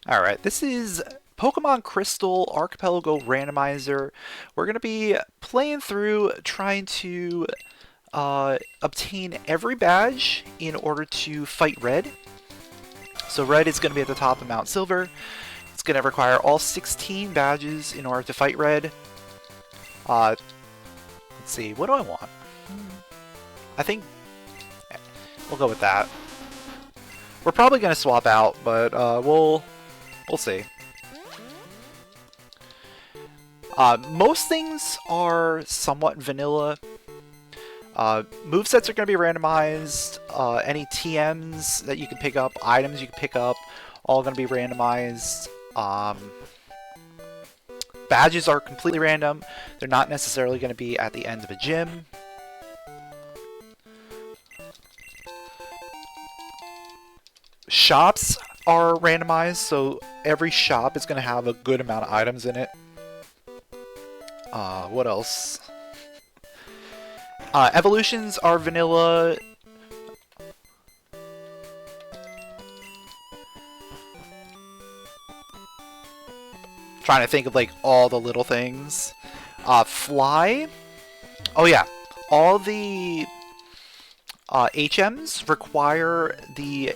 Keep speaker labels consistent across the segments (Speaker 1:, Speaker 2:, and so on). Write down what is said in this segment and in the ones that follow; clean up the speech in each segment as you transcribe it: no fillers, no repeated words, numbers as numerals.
Speaker 1: Alright, this is Pokemon Crystal Archipelago Randomizer. We're going to be playing through trying to obtain every badge in order to fight Red. So Red is going to be at the top of Mount Silver. It's going to require all 16 badges in order to fight Red. Let's see, what do I want? I think we'll go with that. We're probably going to swap out, but we'll see. Most things are somewhat vanilla. Movesets are going to be randomized. Any TMs that you can pick up, items you can pick up, all going to be randomized. Badges are completely random. They're not necessarily going to be at the end of a gym. Shops are randomized, so every shop is going to have a good amount of items in it. What else? Evolutions are vanilla. Trying to think of like all the little things. Fly. Oh yeah, all the HMs require the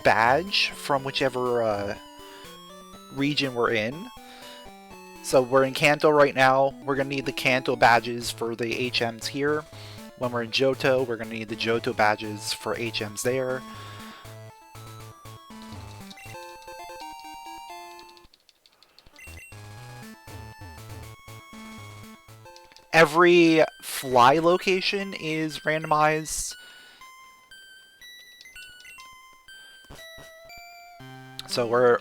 Speaker 1: badge from whichever region we're in. So we're in Kanto right now. We're going to need the Kanto badges for the HMs here. When we're in Johto, we're going to need the Johto badges for HMs there. Every fly location is randomized. So we're...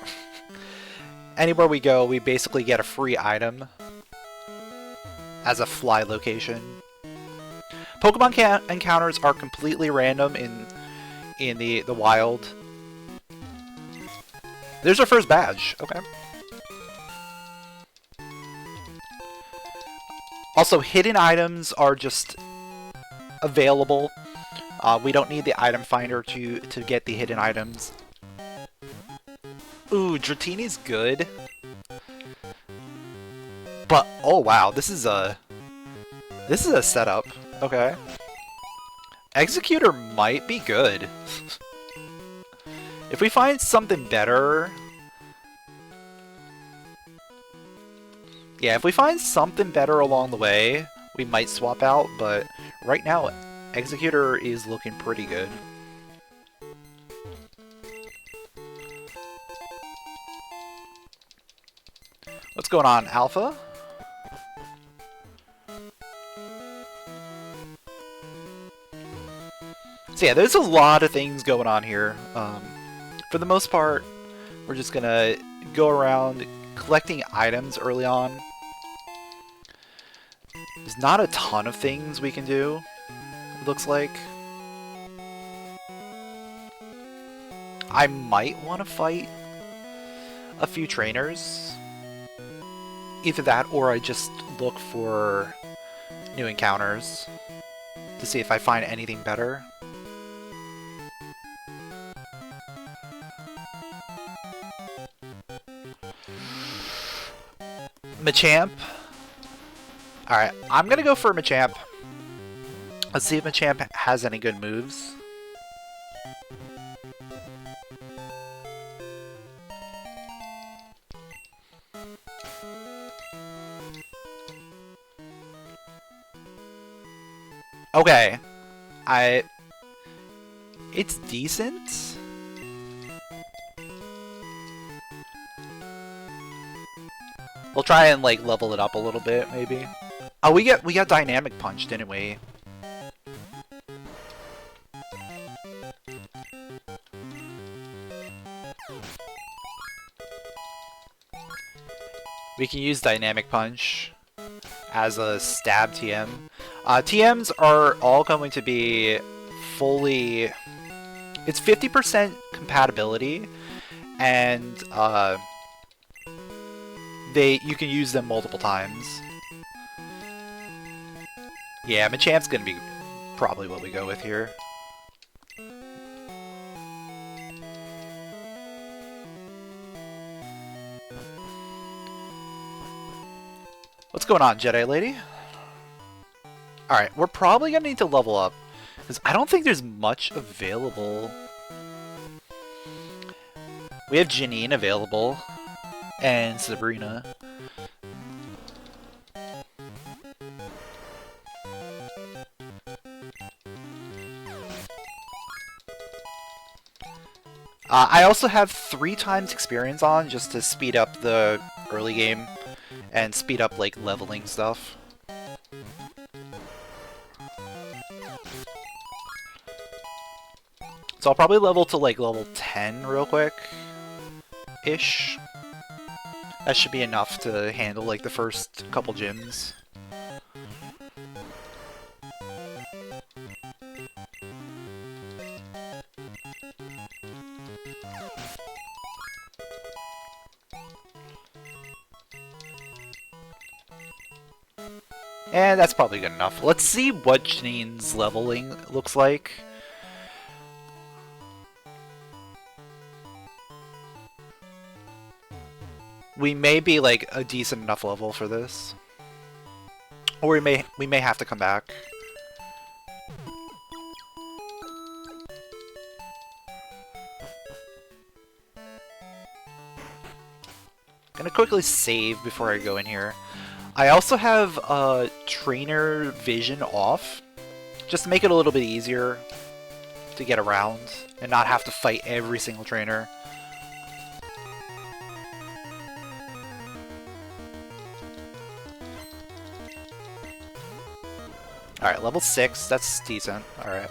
Speaker 1: anywhere we go, we basically get a free item as a fly location. Pokemon encounters are completely random in the wild. There's our first badge. Okay. Also, hidden items are just available. We don't need the item finder to get the hidden items. Ooh, Dratini's good. But oh wow, this is a setup. Okay. Executor might be good. If we find something better. Yeah, if we find something better along the way, we might swap out, but right now Executor is looking pretty good. What's going on, Alpha? So yeah, there's a lot of things going on here. For the most part, we're just gonna go around collecting items early on. There's not a ton of things we can do, it looks like. I might want to fight a few trainers. Either that or I just look for new encounters to see if I find anything better. Machamp. Alright, I'm gonna go for Machamp. Let's see if Machamp has any good moves. Okay. It's decent. We'll try and like level it up a little bit, maybe. Oh, we got Dynamic Punch, didn't we? We can use Dynamic Punch as a stab TM. TMs are all going to be fully... It's 50% compatibility, and you can use them multiple times. Yeah, Machamp's gonna be probably what we go with here. What's going on, Jedi Lady? Alright, we're probably gonna need to level up, because I don't think there's much available. We have Janine available, and Sabrina. I also have 3 times experience on, just to speed up the early game, and speed up, like, leveling stuff. So I'll probably level to, like, level 10 real quick-ish. That should be enough to handle, like, the first couple gyms. And that's probably good enough. Let's see what Janine's leveling looks like. We may be like a decent enough level for this. Or we may have to come back. Gonna quickly save before I go in here. I also have trainer vision off, just to make it a little bit easier to get around and not have to fight every single trainer. Alright, level 6, that's decent. Alright.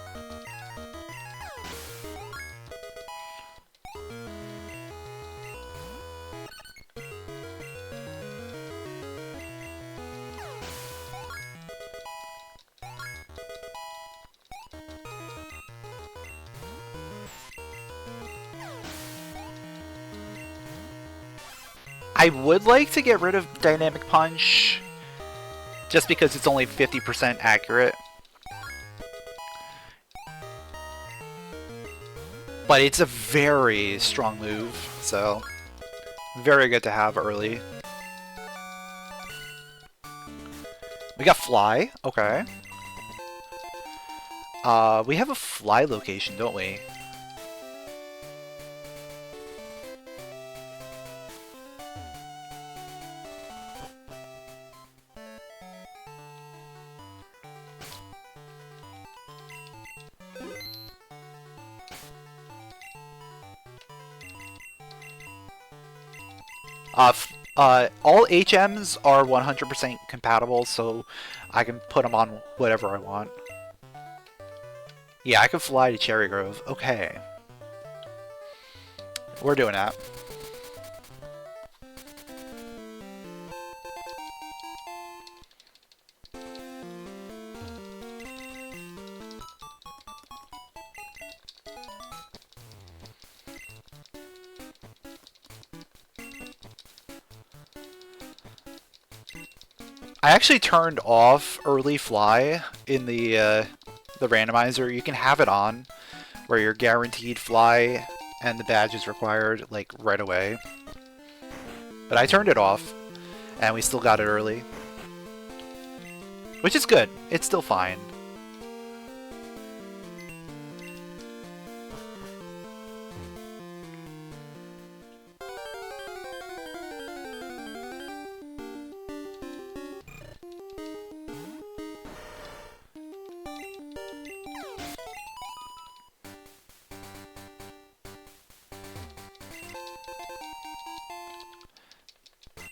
Speaker 1: I would like to get rid of Dynamic Punch, just because it's only 50% accurate. But it's a very strong move, so very good to have early. We got Fly, okay. We have a Fly location, don't we? All HMs are 100% compatible, so I can put them on whatever I want. Yeah, I can fly to Cherry Grove. Okay. We're doing that. I actually turned off early fly in the randomizer. You can have it on, where you're guaranteed fly and the badge is required, like, right away. But I turned it off, and we still got it early. Which is good. It's still fine.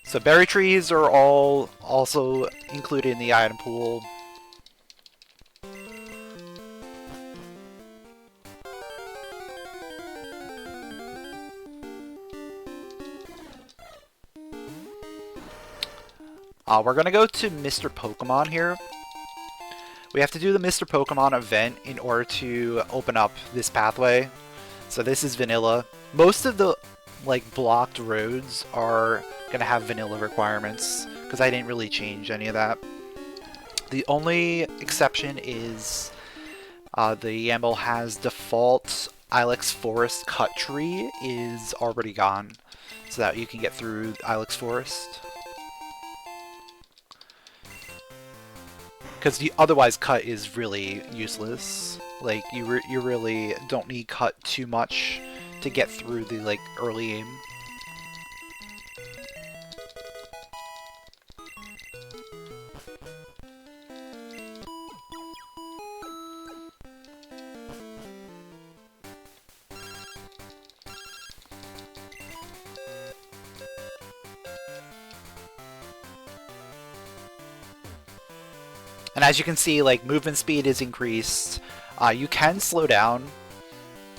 Speaker 1: So berry trees are all also included in the item pool. We're gonna go to Mr. Pokemon here. We have to do the Mr. Pokemon event in order to open up this pathway. So this is vanilla. Most of the blocked roads are gonna have vanilla requirements, because I didn't really change any of that. The only exception is the Yamble has default Ilex Forest cut tree is already gone, so that you can get through Ilex Forest. Because otherwise cut is really useless. Like, you really don't need cut too much to get through the, like, early game. And as you can see, like, movement speed is increased. You can slow down.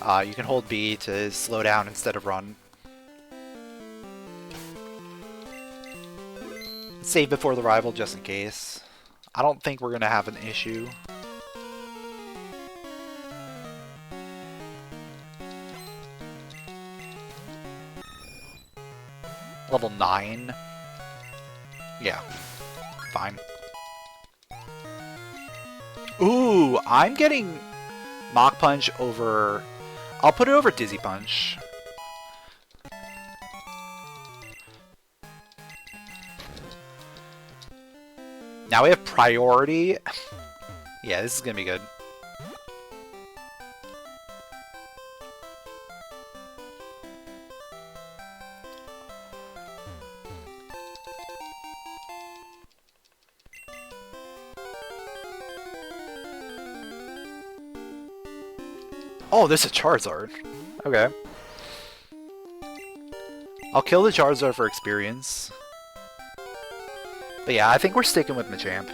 Speaker 1: You can hold B to slow down instead of run. Save before the rival just in case. I don't think we're going to have an issue. Level 9. Yeah, fine. Ooh, I'm getting Mach Punch over... I'll put it over Dizzy Punch. Now we have priority. Yeah, this is gonna be good. Oh, this is a Charizard. Okay. I'll kill the Charizard for experience. But yeah, I think we're sticking with Machamp.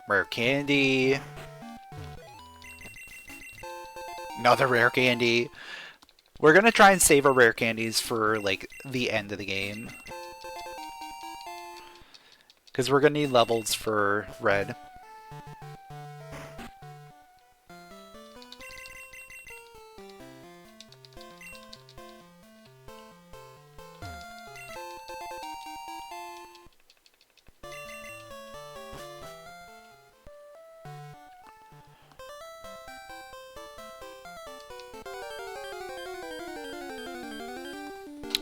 Speaker 1: Rare candy. Another rare candy. We're gonna try and save our rare candies for, like, the end of the game. Because we're gonna need levels for red.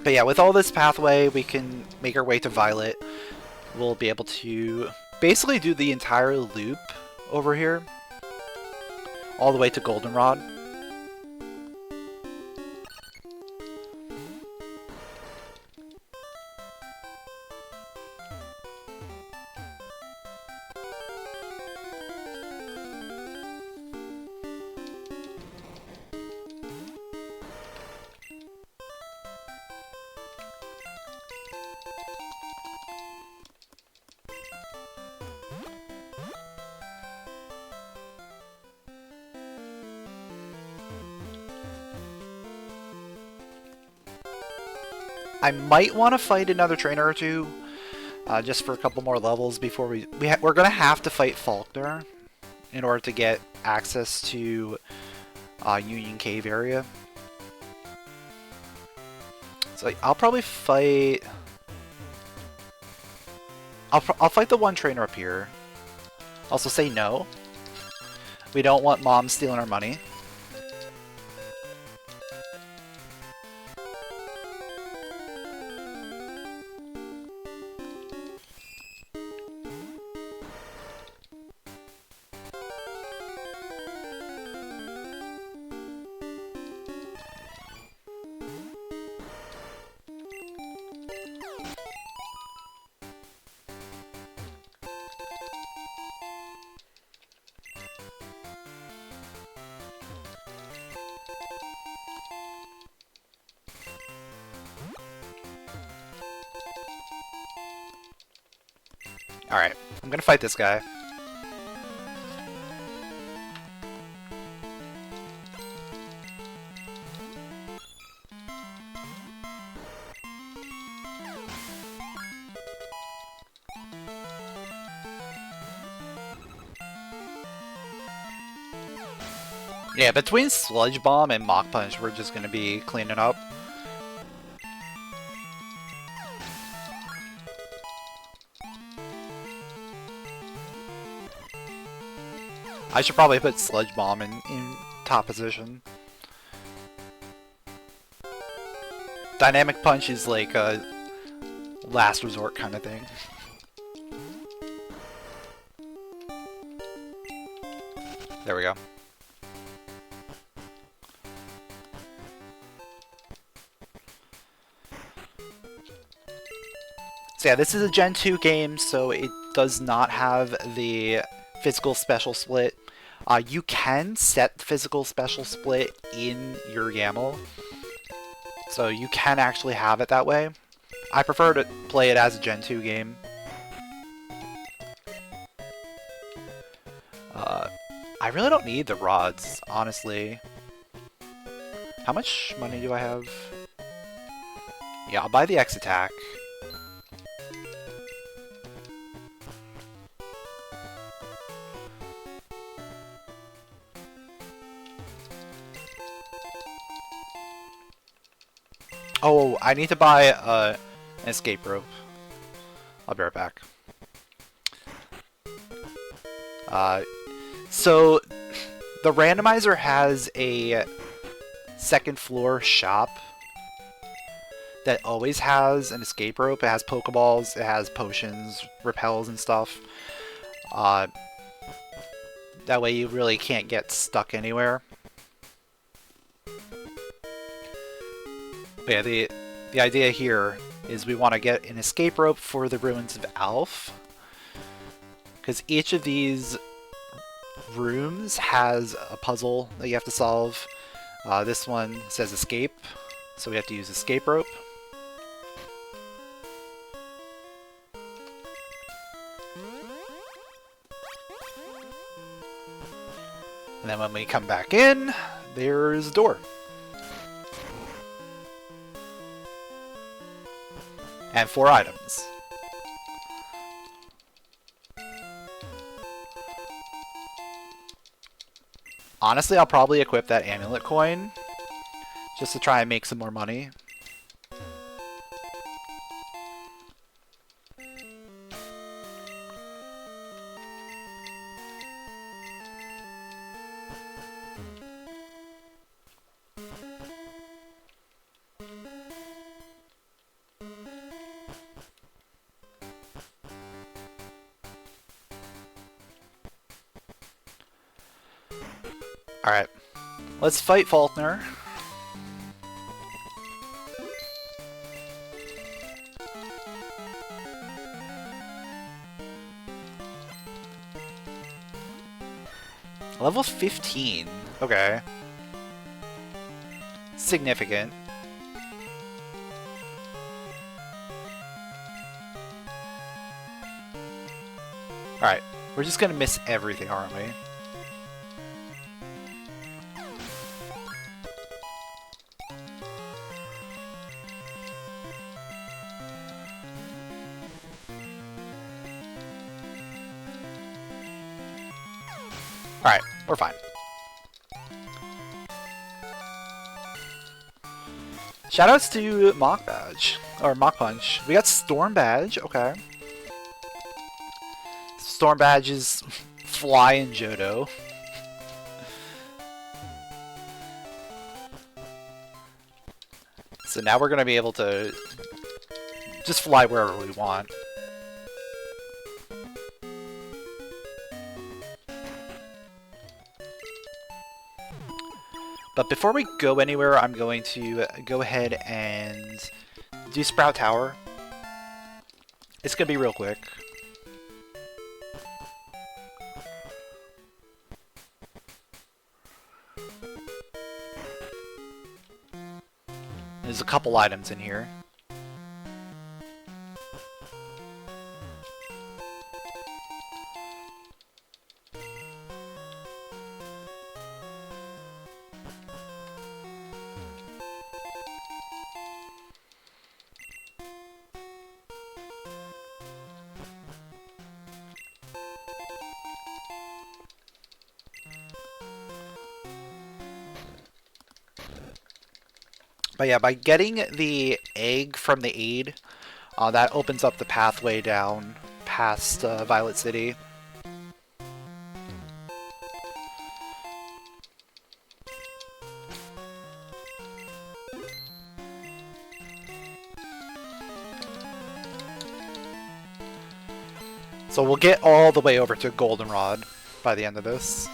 Speaker 1: But yeah, with all this pathway, we can make our way to Violet. We'll be able to basically do the entire loop over here. All the way to Goldenrod. I might want to fight another trainer or two, just for a couple more levels before we're gonna have to fight Faulkner in order to get access to Union Cave area. So I'll probably fight. I'll fight the one trainer up here. Also say no. We don't want Mom stealing our money. Alright, I'm gonna fight this guy. Yeah, between Sludge Bomb and Mach Punch, we're just gonna be cleaning up. I should probably put Sludge Bomb in top position. Dynamic Punch is like a last resort kind of thing. There we go. So yeah, this is a Gen 2 game, so it does not have the physical special split. You can set physical special split in your YAML, so you can actually have it that way. I prefer to play it as a Gen 2 game. I really don't need the rods, honestly. How much money do I have? Yeah, I'll buy the X attack. Oh, I need to buy an escape rope. I'll be right back. So, the randomizer has a second floor shop that always has an escape rope. It has Pokeballs, it has potions, repels, and stuff. That way you really can't get stuck anywhere. But yeah, the idea here is we want to get an escape rope for the Ruins of Alph, because each of these rooms has a puzzle that you have to solve. This one says escape, so we have to use escape rope. And then when we come back in, there's a door. And 4 items. Honestly, I'll probably equip that amulet coin just to try and make some more money. Alright, let's fight Faulkner. Level 15. Okay. Significant. Alright, we're just gonna miss everything, aren't we? Alright, we're fine. Shoutouts to Mach Badge, or Mach Punch. We got Storm Badge, okay. Storm Badge is fly in Johto. So now we're going to be able to just fly wherever we want. But before we go anywhere, I'm going to go ahead and do Sprout Tower. It's going to be real quick. There's a couple items in here. But yeah, by getting the egg from the aid, that opens up the pathway down past Violet City. So we'll get all the way over to Goldenrod by the end of this.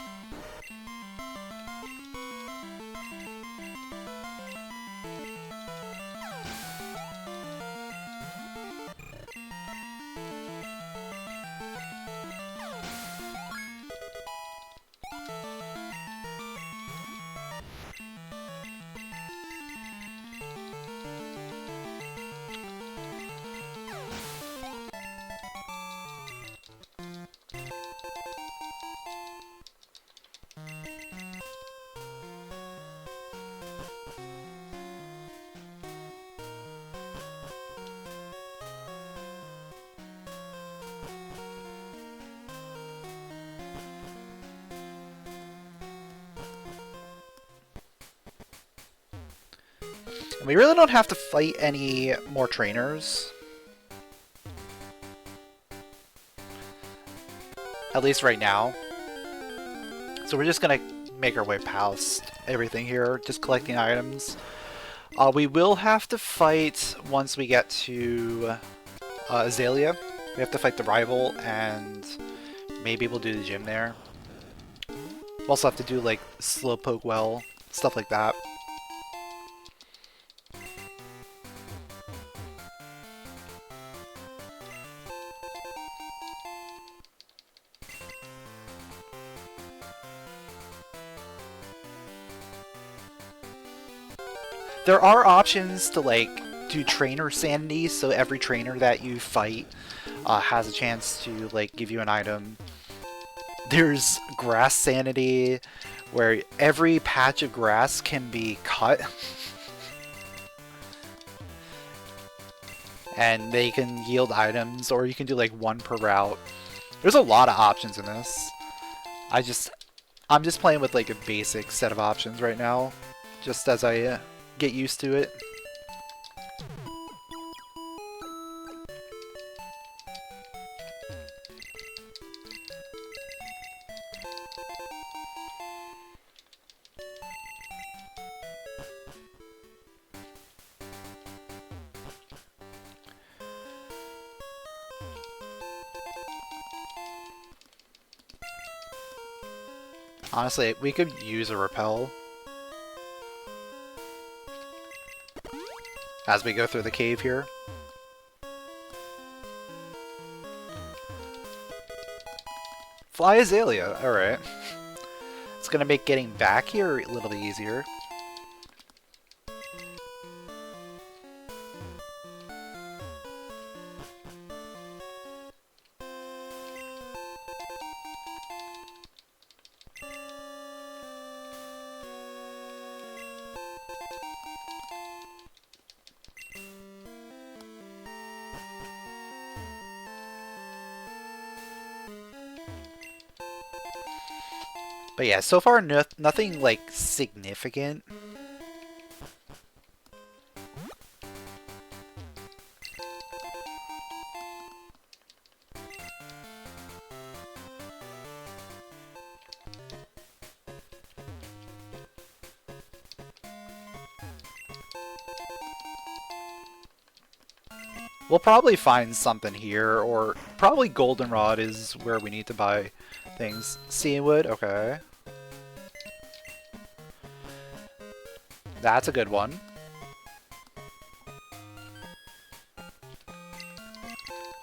Speaker 1: We really don't have to fight any more trainers. At least right now. So we're just gonna make our way past everything here, just collecting items. We will have to fight once we get to Azalea. We have to fight the rival, and maybe we'll do the gym there. We'll also have to do like Slowpoke Well, stuff like that. There are options to like do trainer sanity, so every trainer that you fight has a chance to like give you an item. There's grass sanity, where every patch of grass can be cut. And they can yield items, or you can do like one per route. There's a lot of options in this. I'm just playing with like a basic set of options right now, just as I get used to it. Honestly, we could use a repel as we go through the cave here. Fly Azalea, alright. It's gonna make getting back here a little bit easier. But yeah, so far nothing like significant. We'll probably find something here, or probably Goldenrod is where we need to buy things. Seawood, okay. That's a good one.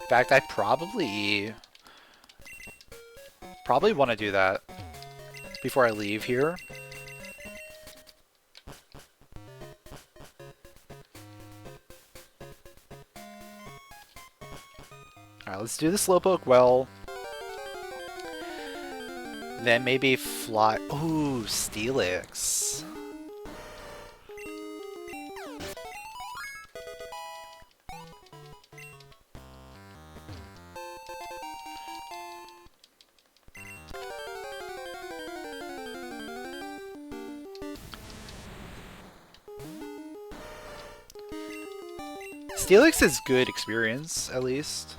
Speaker 1: In fact, I probably want to do that before I leave here. Alright, let's do the Slowpoke Well. Then maybe fly... Ooh, Steelix. Steelix is good experience, at least.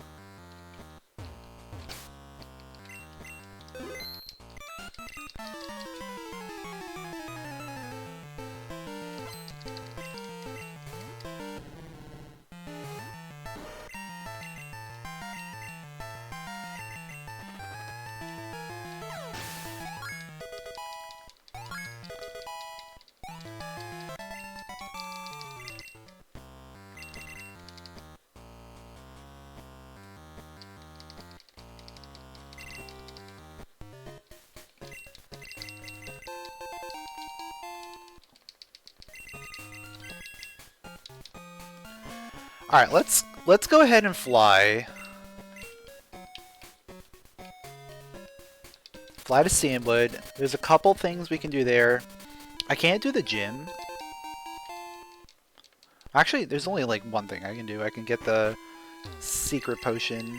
Speaker 1: Alright, let's go ahead and fly. Fly to Sandwood. There's a couple things we can do there. I can't do the gym. Actually, there's only like one thing I can do. I can get the secret potion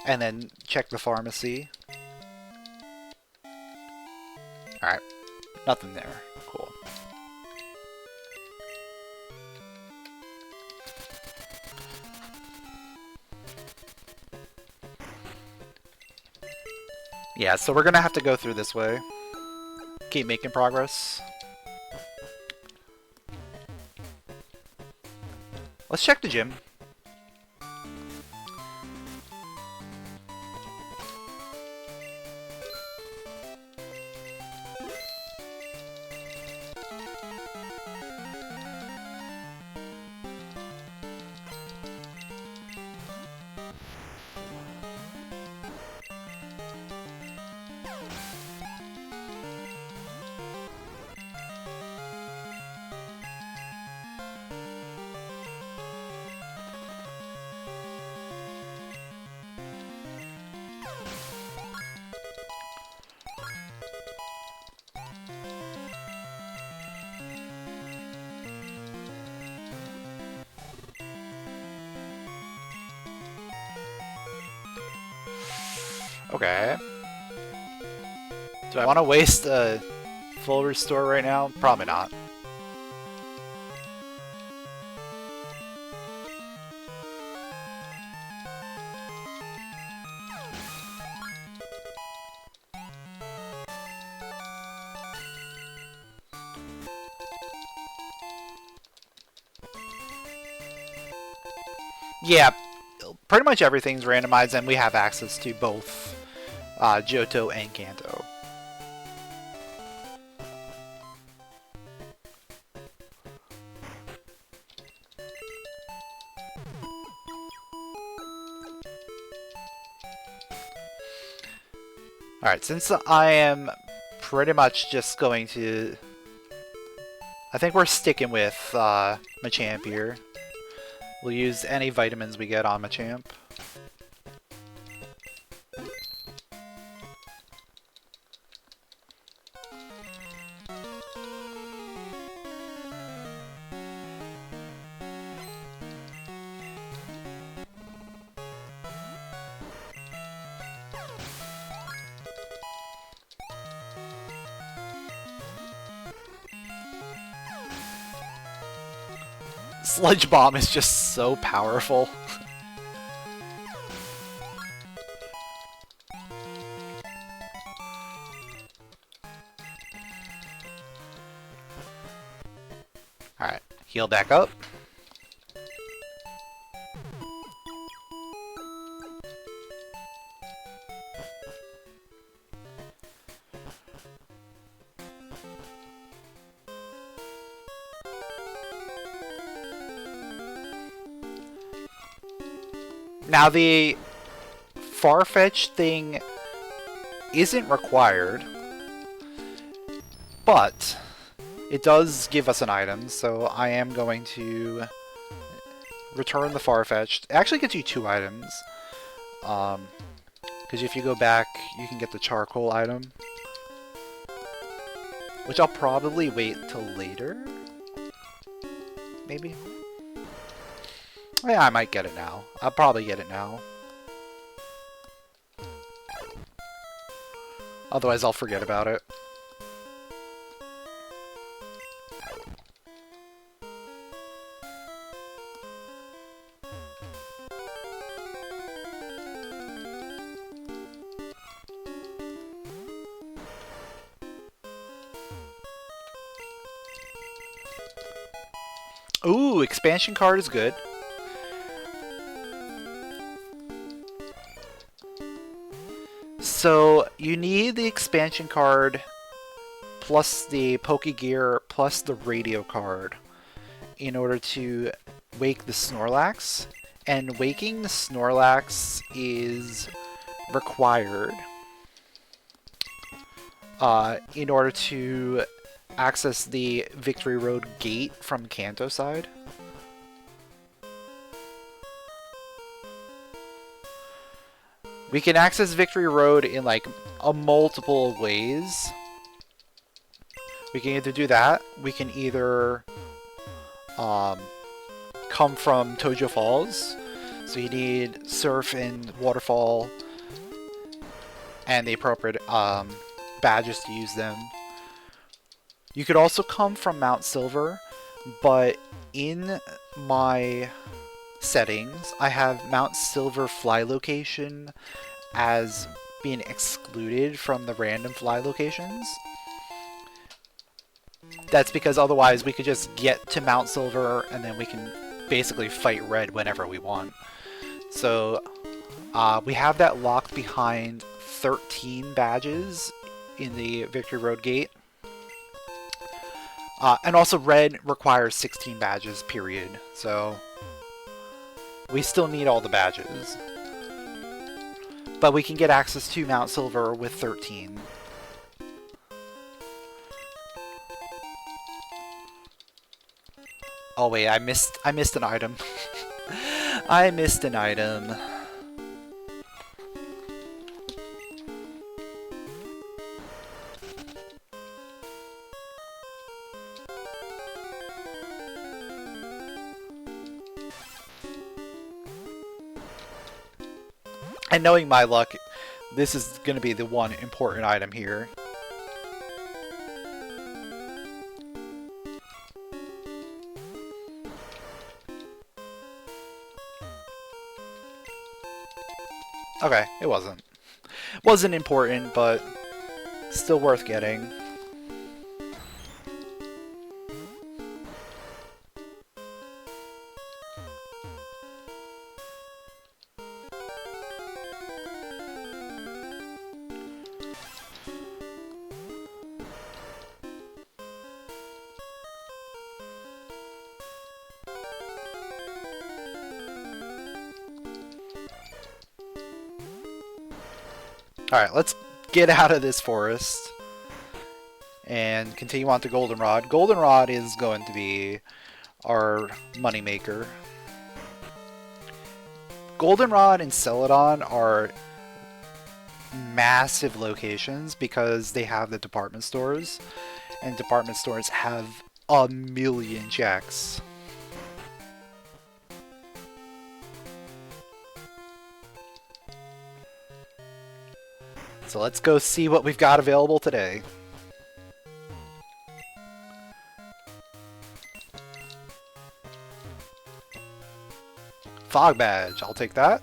Speaker 1: and then check the pharmacy. Alright, nothing there. Cool. Yeah, so we're gonna have to go through this way. Keep making progress. Let's check the gym. Okay. Do I want to waste a full restore right now? Probably not. Yeah, pretty much everything's randomized and we have access to both Johto and Kanto. Alright, since I am pretty much just going to... I think we're sticking with Machamp here. We'll use any vitamins we get on Machamp. Sludge Bomb is just so powerful. Alright, heal back up. Now the Farfetch thing isn't required, but it does give us an item, so I am going to return the Farfetch. It actually gets you 2 items, because if you go back, you can get the charcoal item, which I'll probably wait till later, maybe? Yeah, I might get it now. I'll probably get it now. Otherwise, I'll forget about it. Ooh, expansion card is good. So, you need the expansion card, plus the Pokegear, plus the radio card, in order to wake the Snorlax. And waking the Snorlax is required in order to access the Victory Road gate from Kanto side. We can access Victory Road in like a multiple ways. We can either do that. We can either come from Tojo Falls. So you need Surf and Waterfall and the appropriate badges to use them. You could also come from Mount Silver, but in my settings, I have Mount Silver fly location as being excluded from the random fly locations. That's because otherwise we could just get to Mount Silver and then we can basically fight Red whenever we want. So we have that locked behind 13 badges in the Victory Road gate. And also Red requires 16 badges, period. So we still need all the badges. But we can get access to Mount Silver with 13. Oh wait, I missed an item. I missed an item. And knowing my luck, this is going to be the one important item here. Okay, it wasn't. Wasn't important, but still worth getting. Alright, let's get out of this forest and continue on to Goldenrod. Goldenrod is going to be our moneymaker. Goldenrod and Celadon are massive locations because they have the department stores, and department stores have a million checks. So let's go see what we've got available today. Fog badge, I'll take that.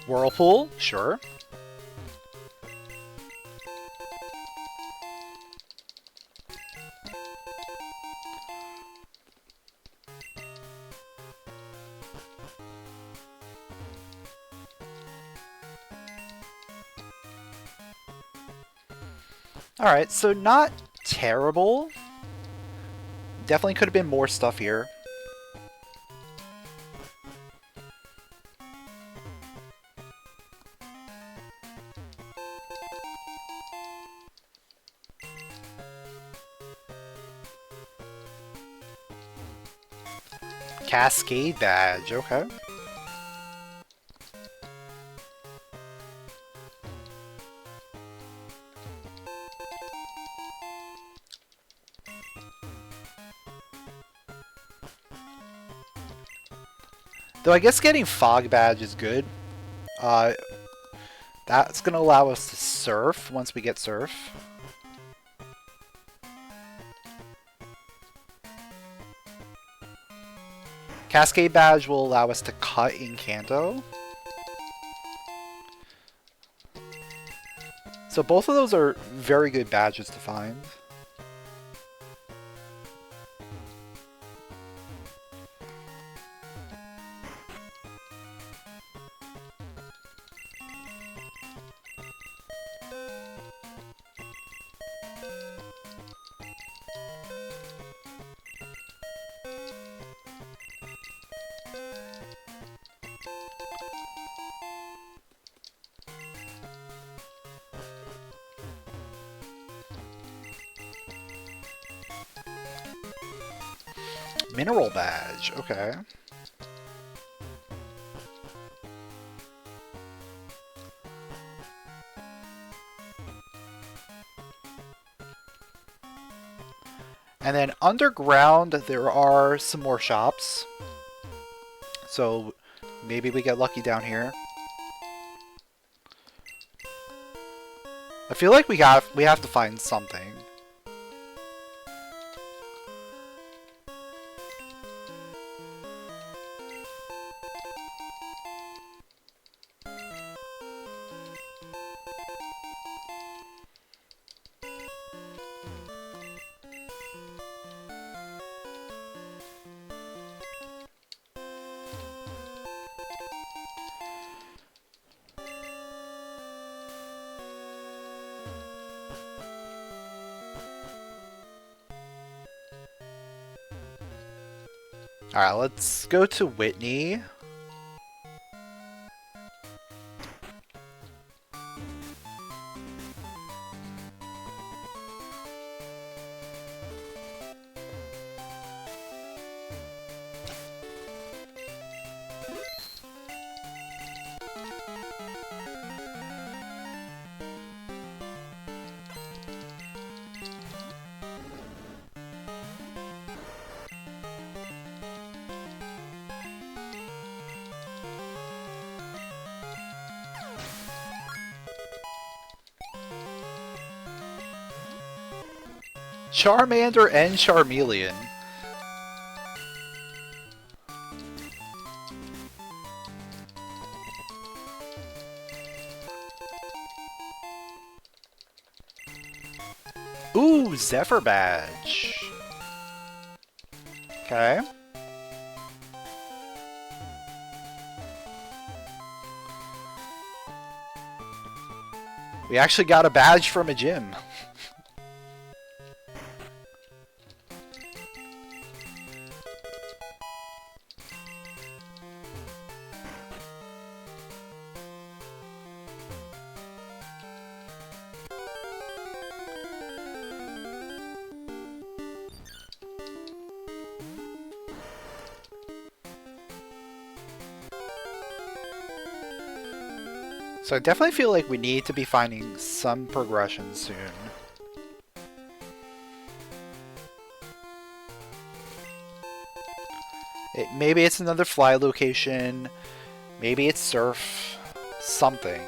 Speaker 1: Whirlpool, sure. Alright, so not terrible. Definitely could have been more stuff here. Cascade badge, okay. Though I guess getting Fog badge is good. That's going to allow us to surf once we get surf. Cascade badge will allow us to cut in Kanto. So both of those are very good badges to find. Mineral badge, okay. And then underground, there are some more shops. So maybe we get lucky down here. I feel like we have to find something. Alright, let's go to Whitney. Charmander and Charmeleon. Ooh, Zephyr badge. Okay. We actually got a badge from a gym. So I definitely feel like we need to be finding some progression soon. Maybe it's another fly location, maybe it's surf, something.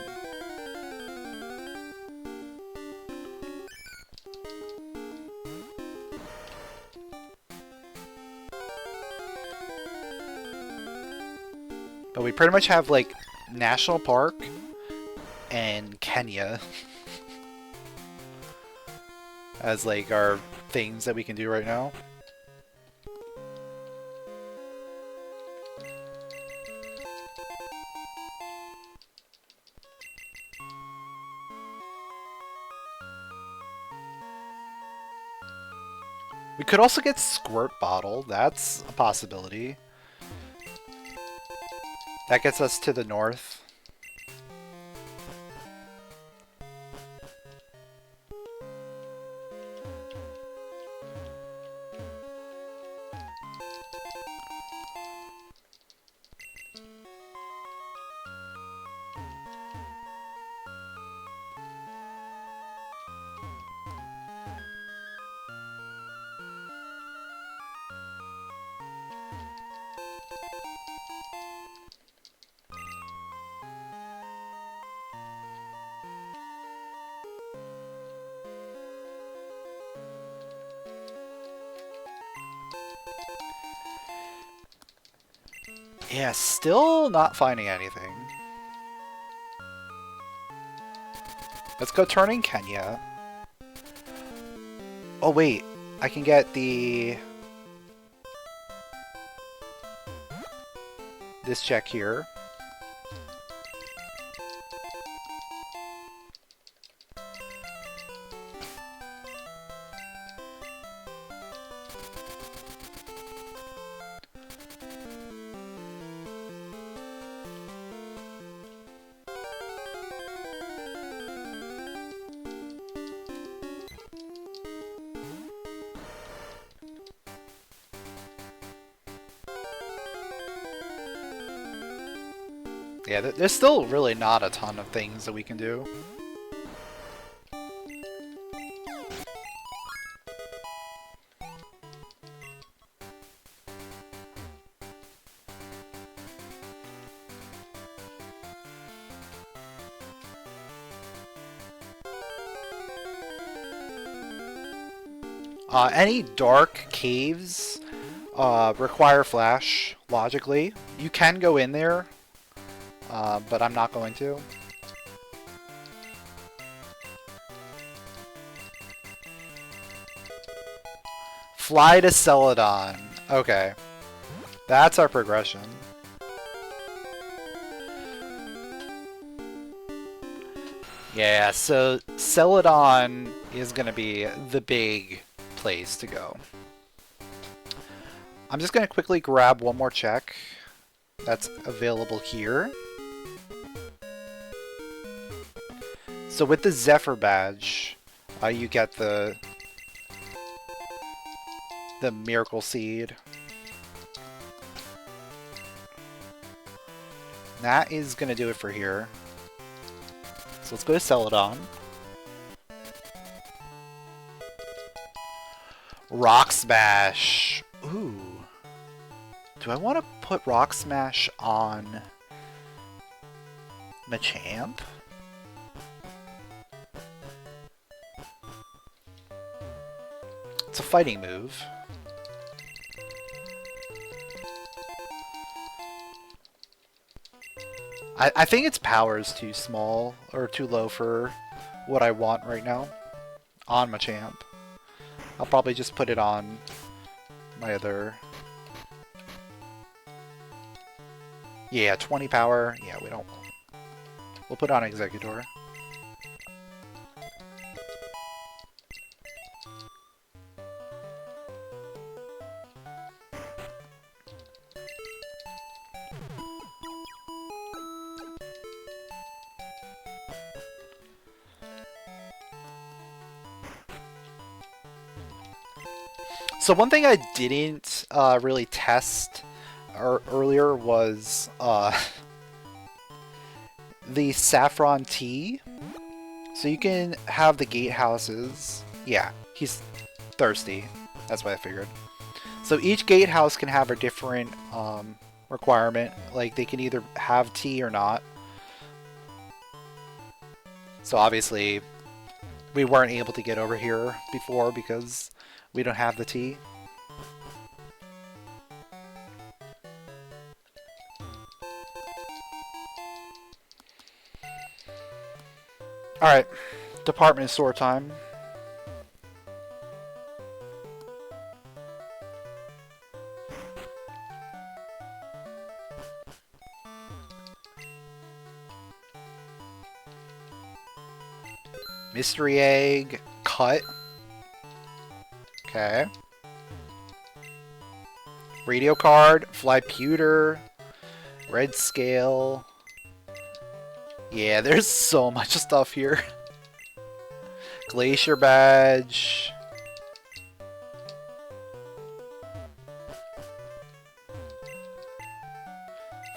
Speaker 1: But we pretty much have like National Park and Kenya as like our things that we can do right now. We could also get Squirt Bottle, that's a possibility. That gets us to the north. Yeah, still not finding anything. Let's go turning Kenya. Oh wait, I can get this check here. Yeah, there's still really not a ton of things that we can do. Any dark caves require flash, logically. You can go in there, but I'm not going to. Fly to Celadon. Okay. That's our progression. Yeah, so Celadon is going to be the big place to go. I'm just going to quickly grab one more check that's available here. So with the Zephyr badge, you get the Miracle Seed. That is going to do it for here. So let's go to Celadon. Rock Smash. Ooh. Do I want to put Rock Smash on Machamp? It's a fighting move. I think its power is too small, or too low for what I want right now on Machamp. I'll probably just put it on my other... Yeah, 20 power. Yeah, we don't... We'll put it on Executor. So one thing I didn't really test earlier was the Saffron Tea. So you can have the gatehouses. Yeah, he's thirsty. That's what I figured. So each gatehouse can have a different requirement. Like they can either have tea or not. So obviously we weren't able to get over here before because we don't have the tea. Alright, department store time. Mystery egg, cut. Okay. Radio card, fly pewter, red scale. Yeah, there's so much stuff here. Glacier badge.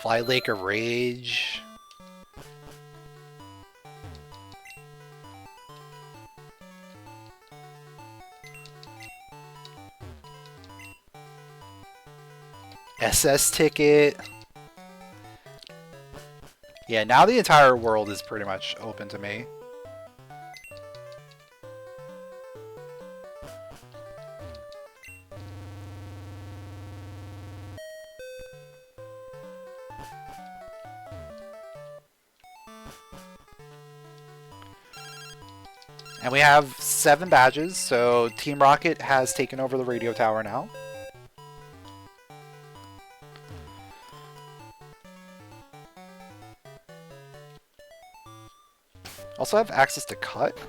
Speaker 1: Fly Lake of Rage. SS ticket. Yeah, now the entire world is pretty much open to me. And we have 7 badges, so Team Rocket has taken over the radio tower now. Also have access to cut.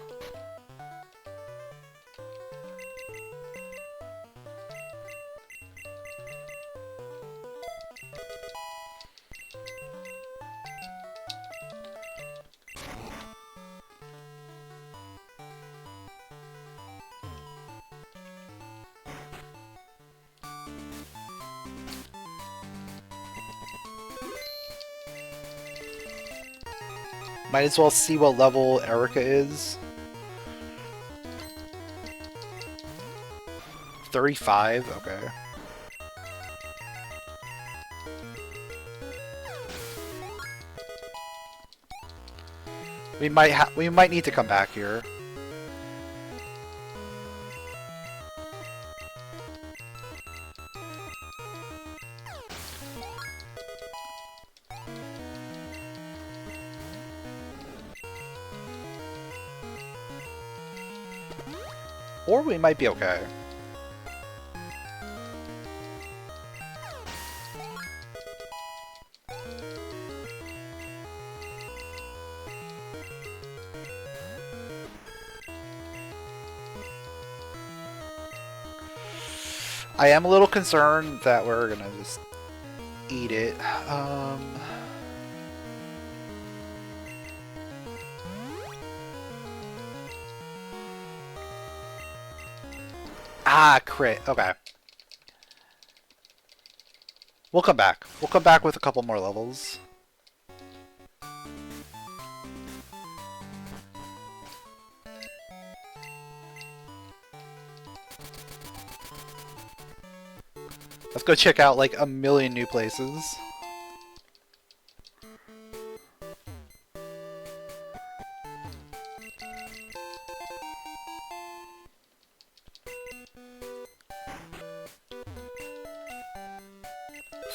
Speaker 1: Might as well see what level Erica is. 35? Okay. We might need to come back here. Or we might be okay. I am a little concerned that we're gonna just eat it. Ah, crit. Okay. We'll come back. We'll come back with a couple more levels. Let's go check out like a million new places.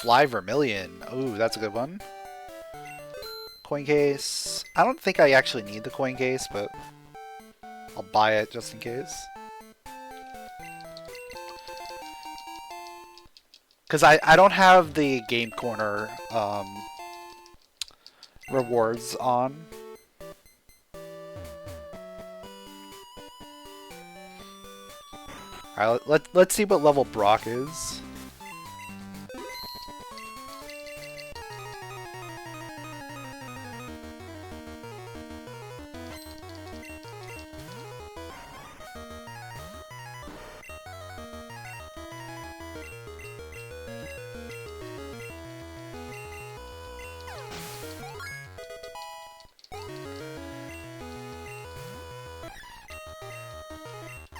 Speaker 1: Fly Vermilion. Ooh, that's a good one. Coin case. I don't think I actually need the coin case, but I'll buy it just in case. Because I don't have the Game Corner rewards on. Alright, let's see what level Brock is.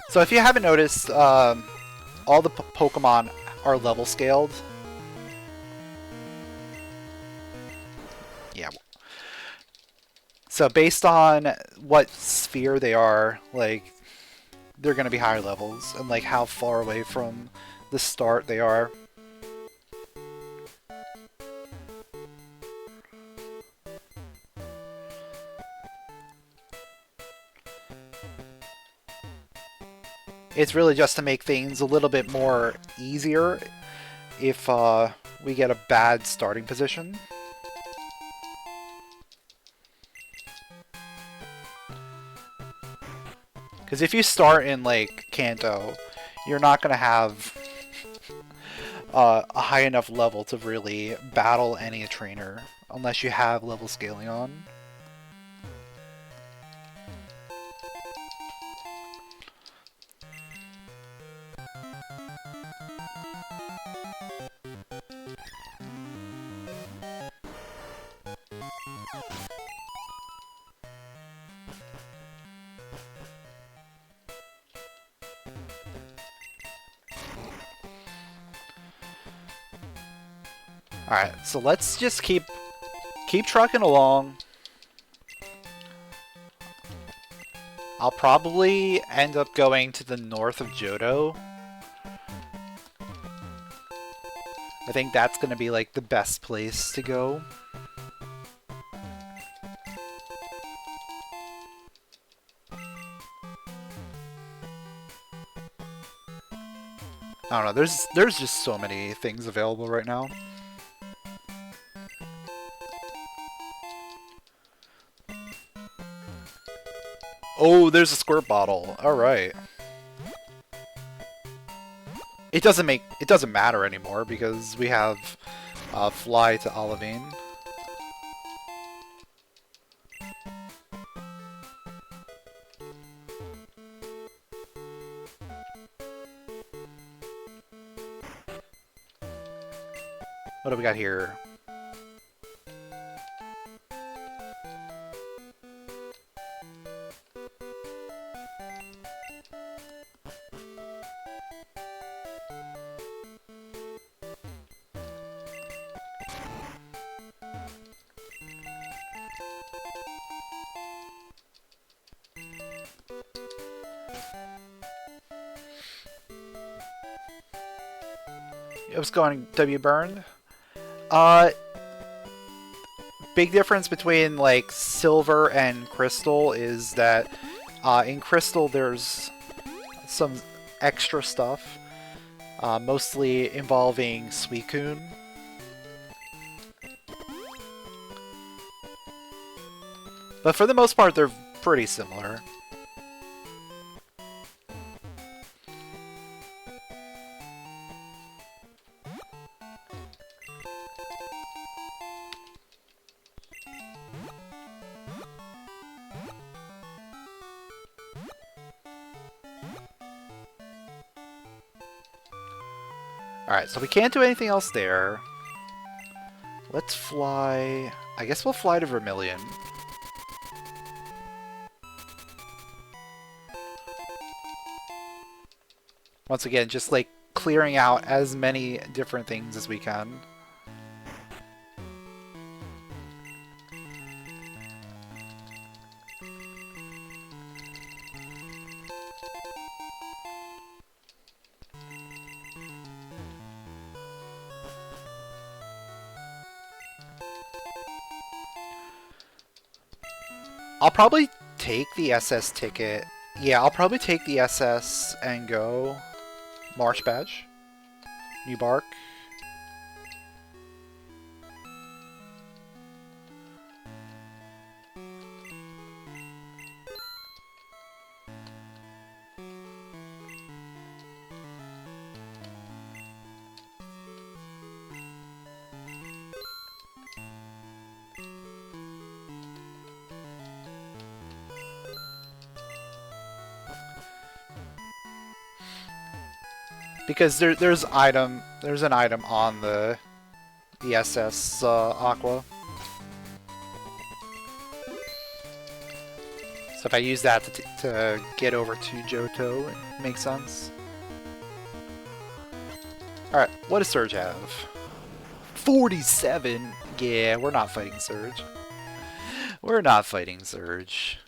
Speaker 1: So if you haven't noticed, all the Pokemon are level scaled. Yeah. So based on what sphere they are, like, they're going to be higher levels, and like how far away from the start they are. It's really just to make things a little bit more easier if we get a bad starting position. Because if you start in, like, Kanto, you're not going to have a high enough level to really battle any trainer, unless you have level scaling on. Alright, so let's just keep trucking along. I'll probably end up going to the north of Johto. I think that's gonna be like the best place to go. I don't know, there's just so many things available right now. Oh, there's a squirt bottle. Alright. It doesn't matter anymore because we have fly to Olivine. What do we got here? What's going, W Burn? Uh, big difference between like silver and crystal is that in crystal there's some extra stuff, mostly involving Suicune. But for the most part, they're pretty similar. Alright, so we can't do anything else there. Let's fly... I guess we'll fly to Vermilion. Once again, just like clearing out as many different things as we can. I'll probably take the SS ticket. Yeah, I'll probably take the SS and go. Marsh Badge. New Bark. Because there's an item on the SS Aqua. So if I use that to get over to Johto, it makes sense. Alright, what does Surge have? 47! Yeah, we're not fighting Surge. We're not fighting Surge.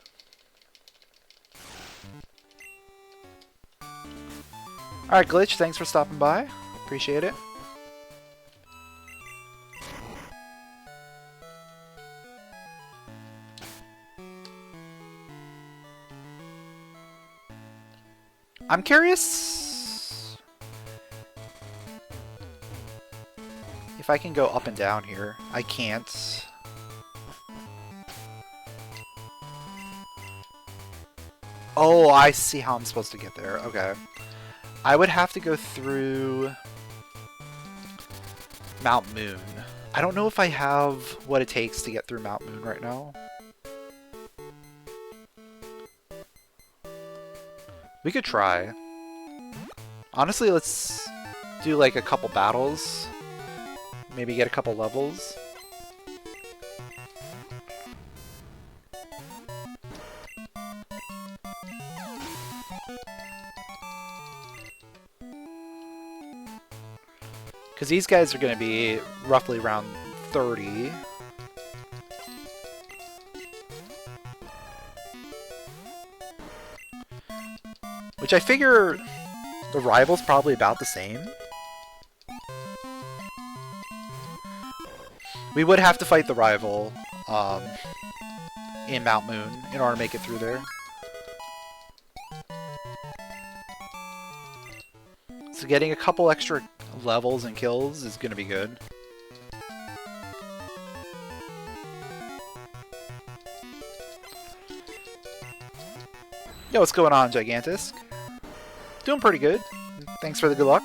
Speaker 1: Alright, Glitch, thanks for stopping by. Appreciate it. I'm curious if I can go up and down here. I can't. Oh, I see how I'm supposed to get there. Okay. I would have to go through Mount Moon. I don't know if I have what it takes to get through Mount Moon right now. We could try. Honestly, let's do like a couple battles. Maybe get a couple levels. Because these guys are going to be roughly around 30. Which I figure the rival's probably about the same. We would have to fight the rival in Mount Moon in order to make it through there. So getting a couple extra levels and kills is going to be good. Yo, what's going on, Gigantisk? Doing pretty good. Thanks for the good luck.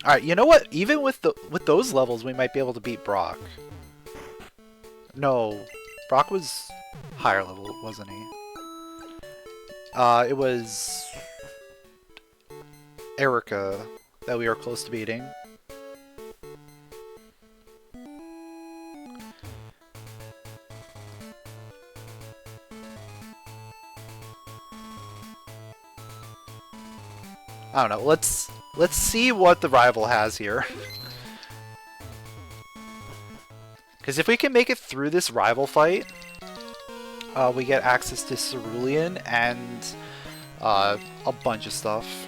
Speaker 1: Alright, you know what? Even with those levels, we might be able to beat Brock. No, Brock was higher level, wasn't he? It was Erica that we were close to beating. I don't know. Let's see what the rival has here. Because if we can make it through this rival fight, we get access to Cerulean and a bunch of stuff.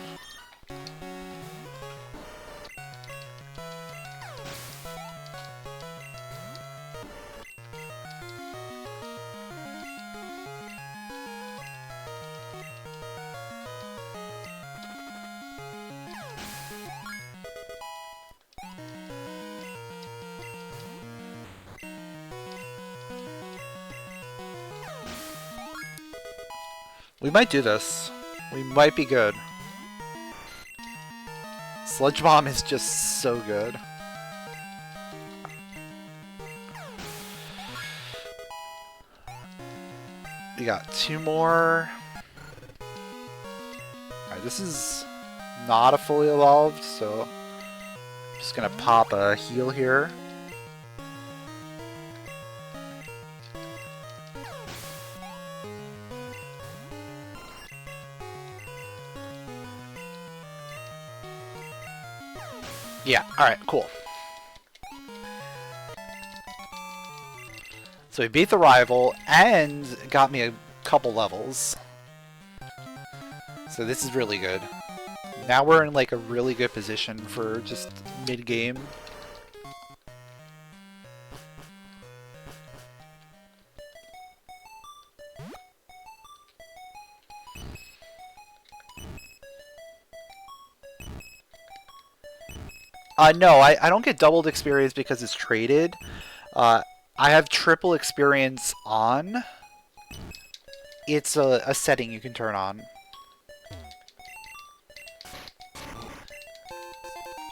Speaker 1: We might do this. We might be good. Sludge Bomb is just so good. We got 2 more. Alright, this is not a fully evolved, so I'm just gonna pop a heal here. Yeah, alright, cool. So we beat the rival and got me a couple levels. So this is really good. Now we're in like a really good position for just mid-game. No, I don't get doubled experience because it's traded. I have triple experience on. It's a setting you can turn on.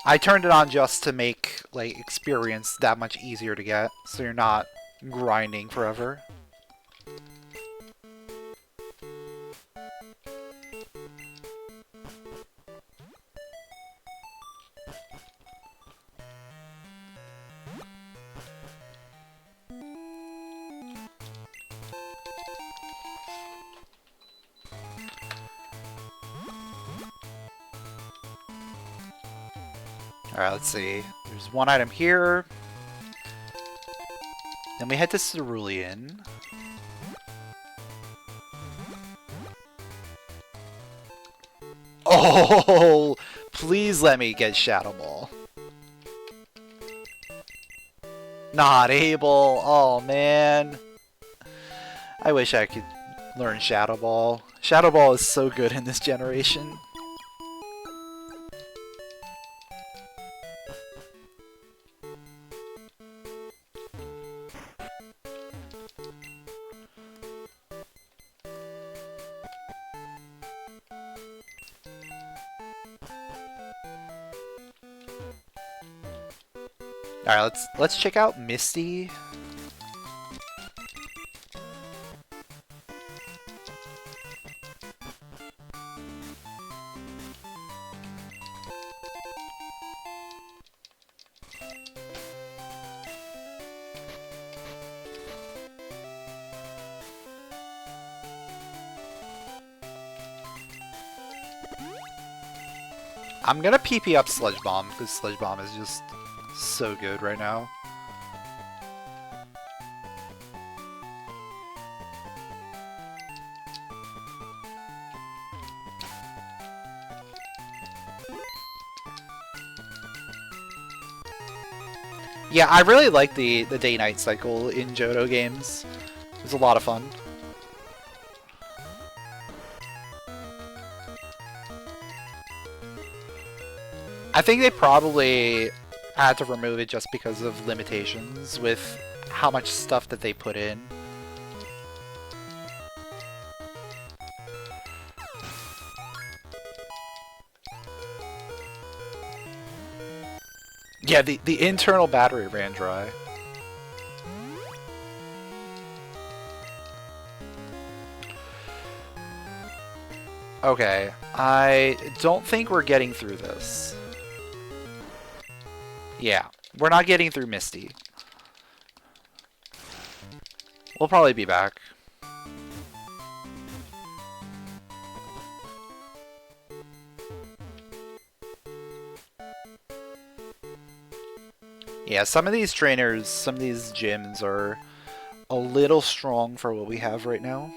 Speaker 1: I turned it on just to make like experience that much easier to get, so you're not grinding forever. Alright, let's see. There's one item here. Then we head to Cerulean. Oh, please let me get Shadow Ball. Not able. Oh, man. I wish I could learn Shadow Ball. Shadow Ball is so good in this generation. Alright, let's check out Misty. I'm gonna PP up Sludge Bomb because Sludge Bomb is just so good right now. Yeah, I really like the day-night cycle in Johto games. It was a lot of fun. I think they probably had to remove it just because of limitations with how much stuff that they put in. Yeah, the internal battery ran dry. Okay, I don't think we're getting through this. Yeah, we're not getting through Misty. We'll probably be back. Yeah, some of these trainers, some of these gyms are a little strong for what we have right now.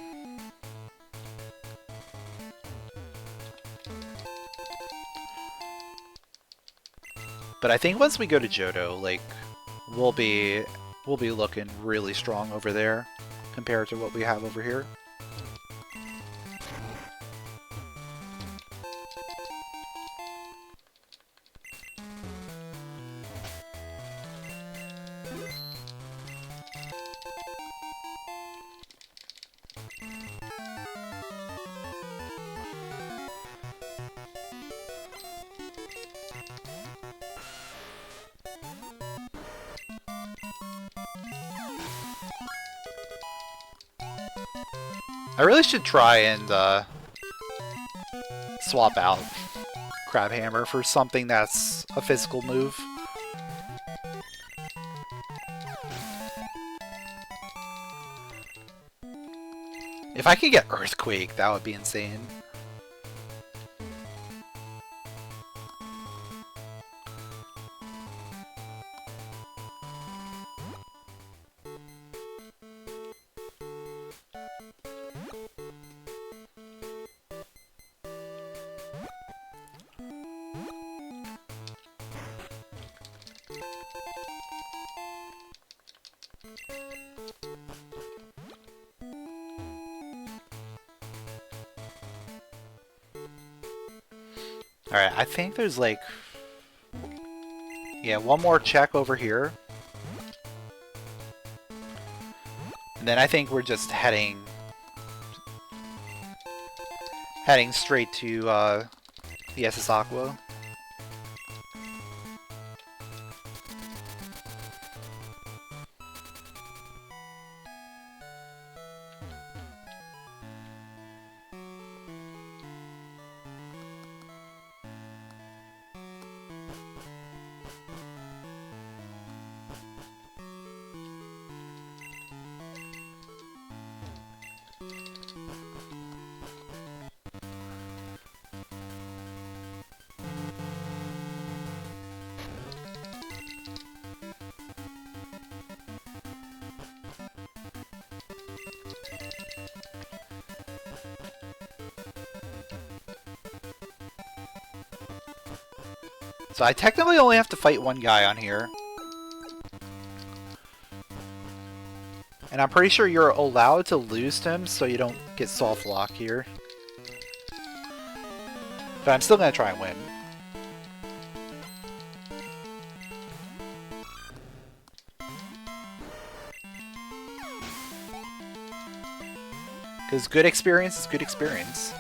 Speaker 1: But I think once we go to Johto, like, we'll be looking really strong over there compared to what we have over here. I really should try and swap out Crab Hammer for something that's a physical move. If I could get Earthquake, that would be insane. Alright, I think there's like... yeah, one more check over here. And then I think we're just heading straight to the SS Aqua. So I technically only have to fight one guy on here. And I'm pretty sure you're allowed to lose to him so you don't get soft lock here. But I'm still going to try and win. Because good experience is good experience.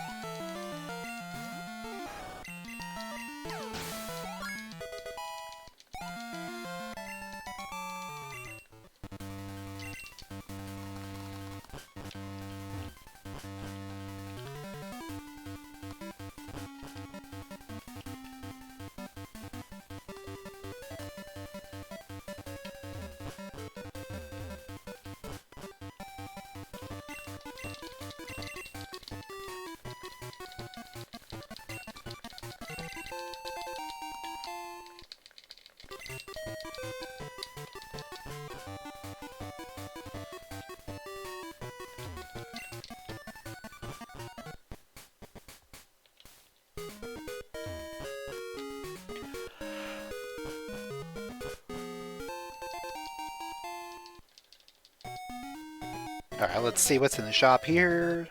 Speaker 1: Alright, let's see what's in the shop here.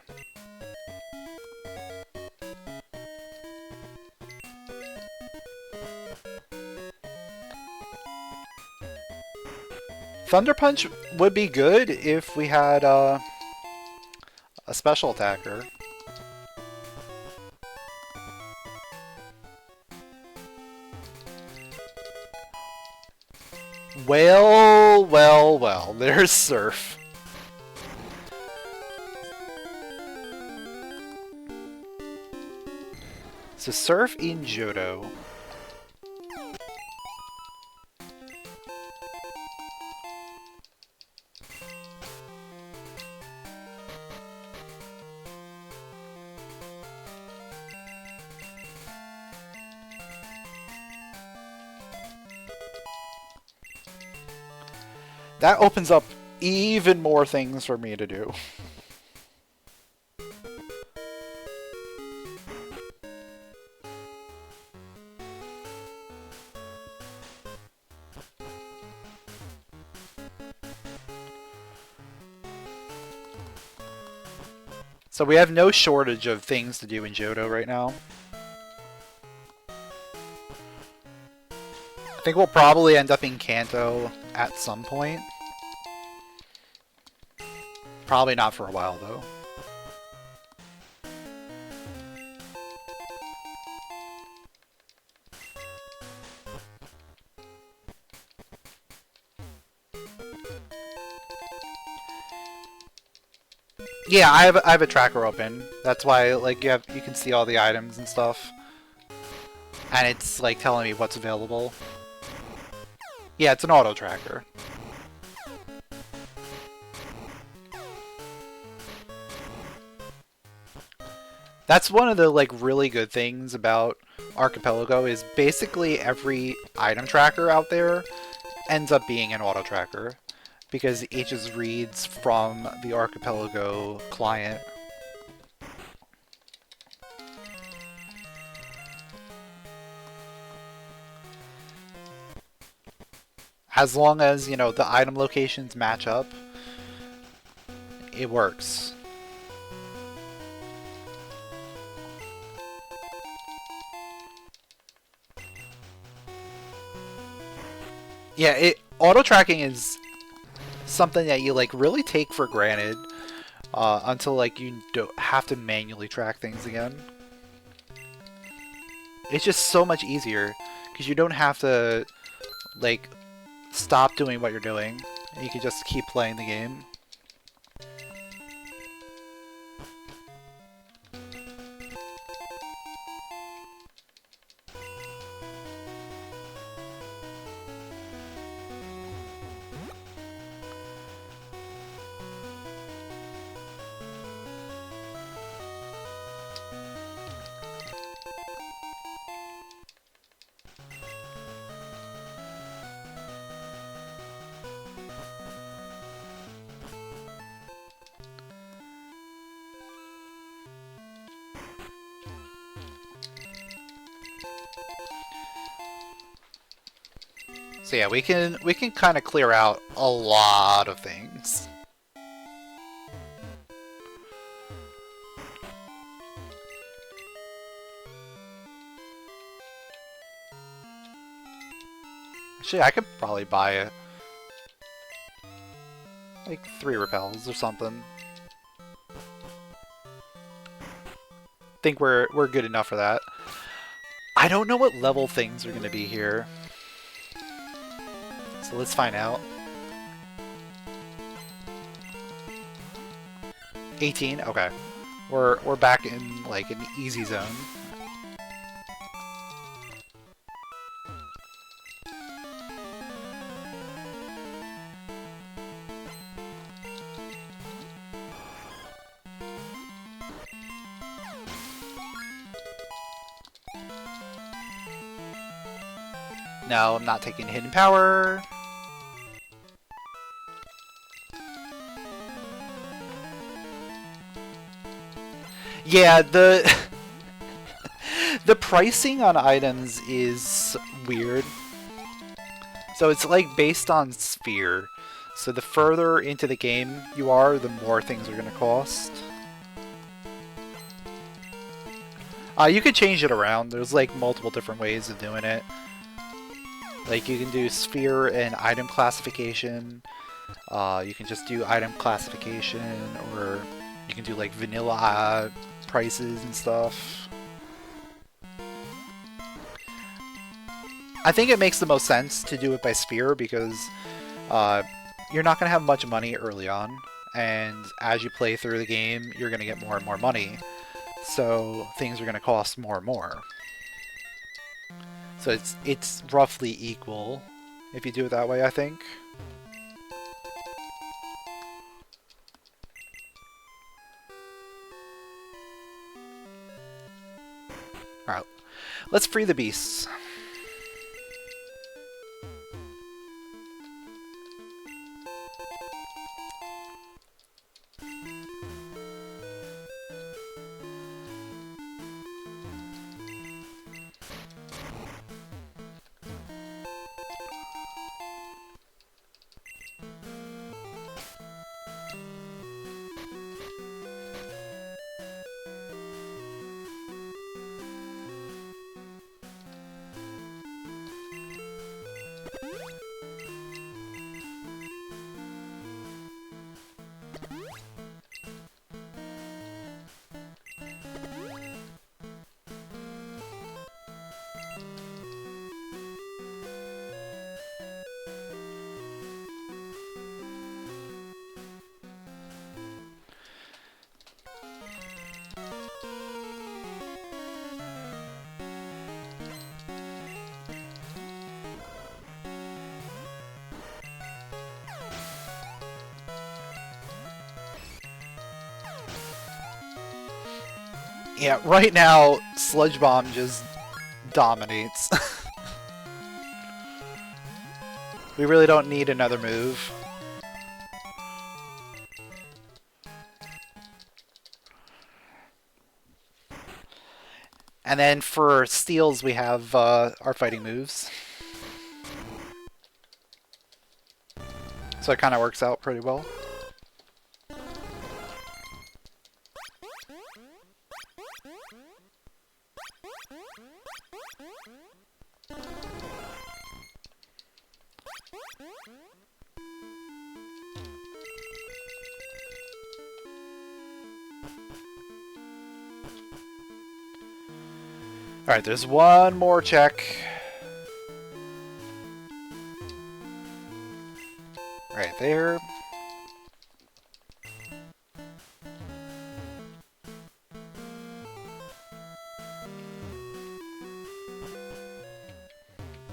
Speaker 1: Thunder Punch would be good if we had a special attacker. Well, well, well, there's Surf. So Surf in Johto. That opens up even more things for me to do. So we have no shortage of things to do in Johto right now. I think we'll probably end up in Kanto at some point. Probably not for a while, though. Yeah, I have a tracker open. That's why like you can see all the items and stuff. And it's like telling me what's available. Yeah, it's an auto tracker. That's one of the like really good things about Archipelago is basically every item tracker out there ends up being an auto tracker because it just reads from the Archipelago client. As long as, you know, the item locations match up, it works. Yeah, auto tracking is something that you like really take for granted until like you don't have to manually track things again. It's just so much easier because you don't have to like stop doing what you're doing. You can just keep playing the game. So yeah, we can kind of clear out a lot of things. Actually, I could probably buy it. Like 3 repels or something. Think we're good enough for that. I don't know what level things are going to be here. So let's find out. 18? Okay. We're back in like an easy zone. No, I'm not taking hidden power. Yeah, the pricing on items is weird. So it's like based on sphere. So the further into the game you are, the more things are going to cost. You could change it around. There's like multiple different ways of doing it. Like you can do sphere and item classification. You can just do item classification, or you can do like vanilla prices and stuff. I think it makes the most sense to do it by sphere because you're not going to have much money early on, and as you play through the game, you're going to get more and more money. So things are going to cost more and more. So it's roughly equal if you do it that way, I think. Alright, let's free the beasts. Yeah, right now, Sludge Bomb just dominates. We really don't need another move. And then for steals, we have our fighting moves. So it kind of works out pretty well. Alright, there's one more check. Right there.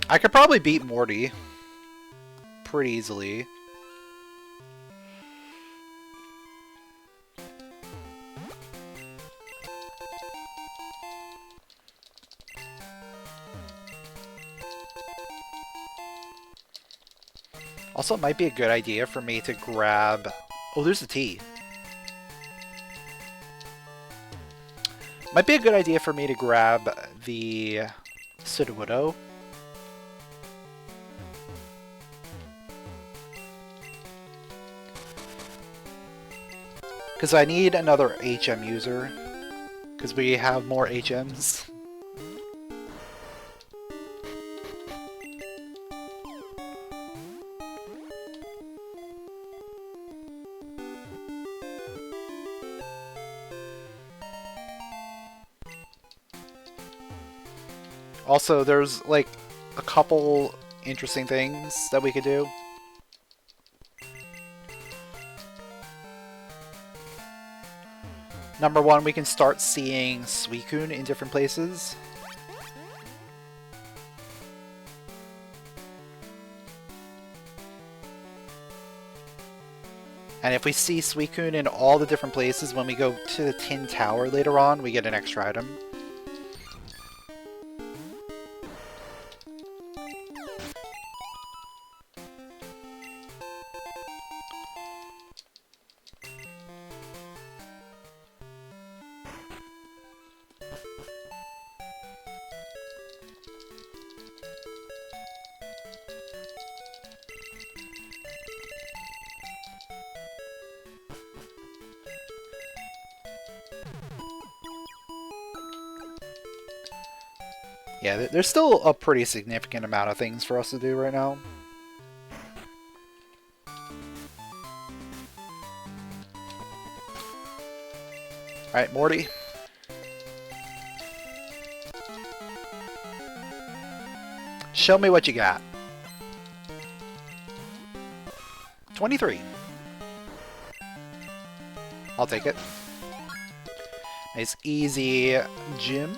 Speaker 1: I could probably beat Morty pretty easily. Also, it might be a good idea for me to grab... Oh, there's the T. Might be a good idea for me to grab the Sudowoodo. Because I need another HM user. Because we have more HMs. Also, there's like a couple interesting things that we could do. Number one, we can start seeing Suicune in different places. And if we see Suicune in all the different places, when we go to the Tin Tower later on, we get an extra item. Yeah, there's still a pretty significant amount of things for us to do right now. Alright, Morty. Show me what you got. 23. I'll take it. Nice, easy gym.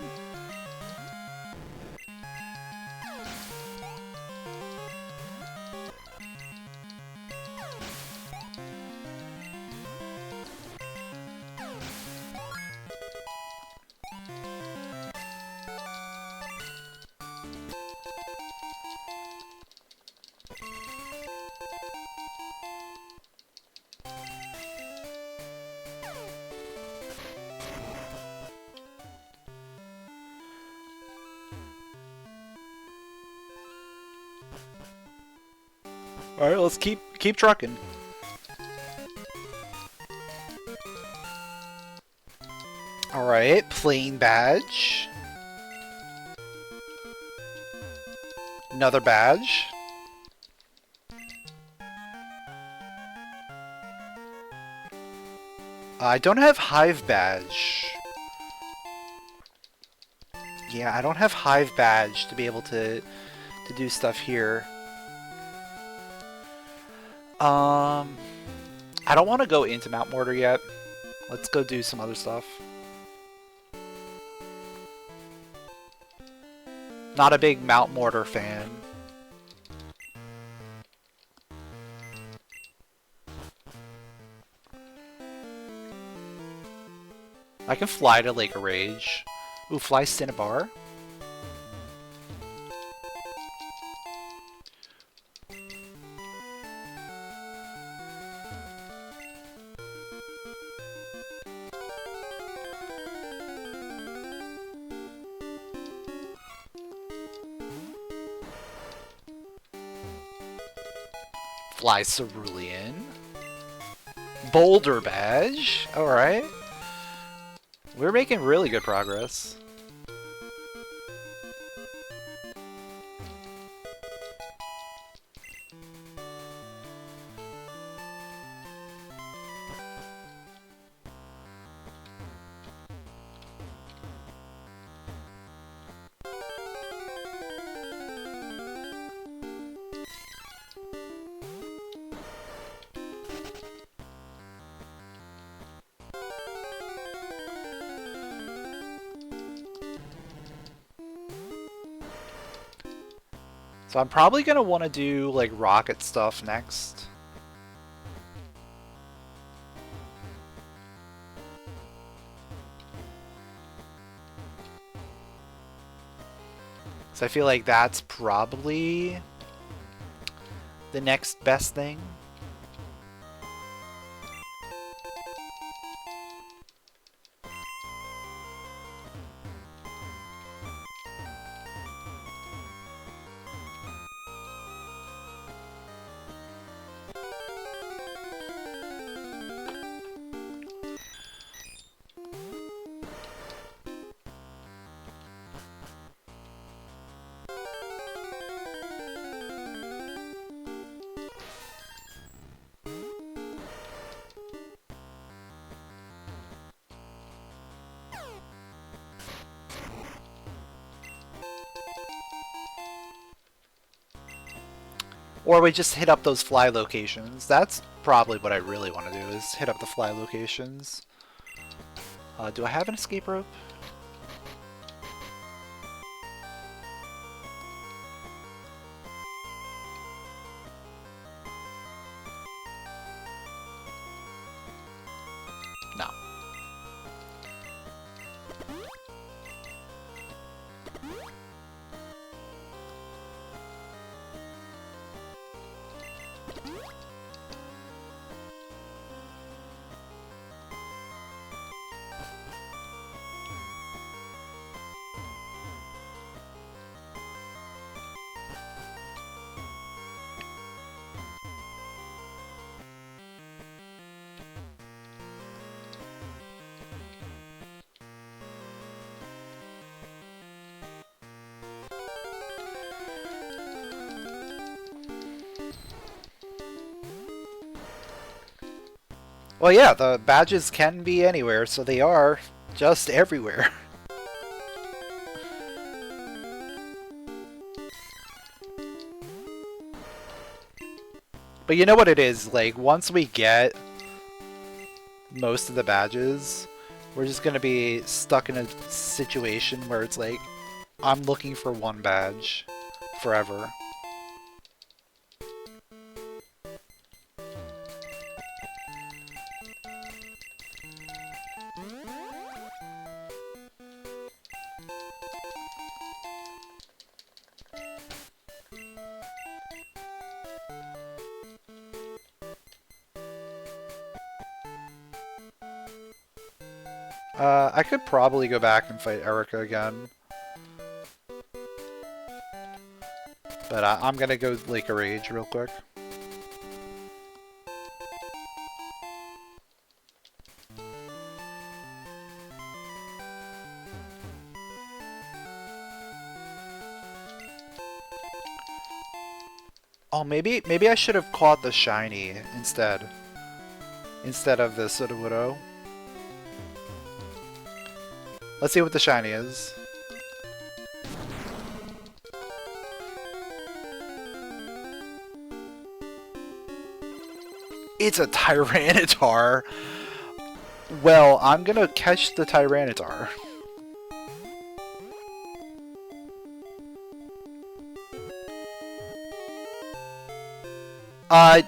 Speaker 1: Alright, let's keep trucking. Alright, plain badge. Another badge. I don't have Hive badge. Yeah, I don't have Hive badge to be able to do stuff here. I don't want to go into Mount Mortar yet. Let's go do some other stuff. Not a big Mount Mortar fan. I can fly to Lake of Rage. Ooh, fly Cinnabar. Fly Cerulean. Boulder Badge. Alright. We're making really good progress. So I'm probably gonna want to do like rocket stuff next. So I feel like that's probably the next best thing. Or we just hit up those fly locations. That's probably what I really want to do, is hit up the fly locations. Do I have an escape rope? No. Well, yeah, the badges can be anywhere, so they are just everywhere. But you know what it is, like, once we get most of the badges, we're just gonna be stuck in a situation where it's like, I'm looking for one badge forever. I could probably go back and fight Erica again. But I'm gonna go Lake of Rage real quick. Oh, maybe I should have caught the shiny instead of the Sudowoodo. Let's see what the shiny is. It's a Tyranitar. Well, I'm gonna catch the Tyranitar.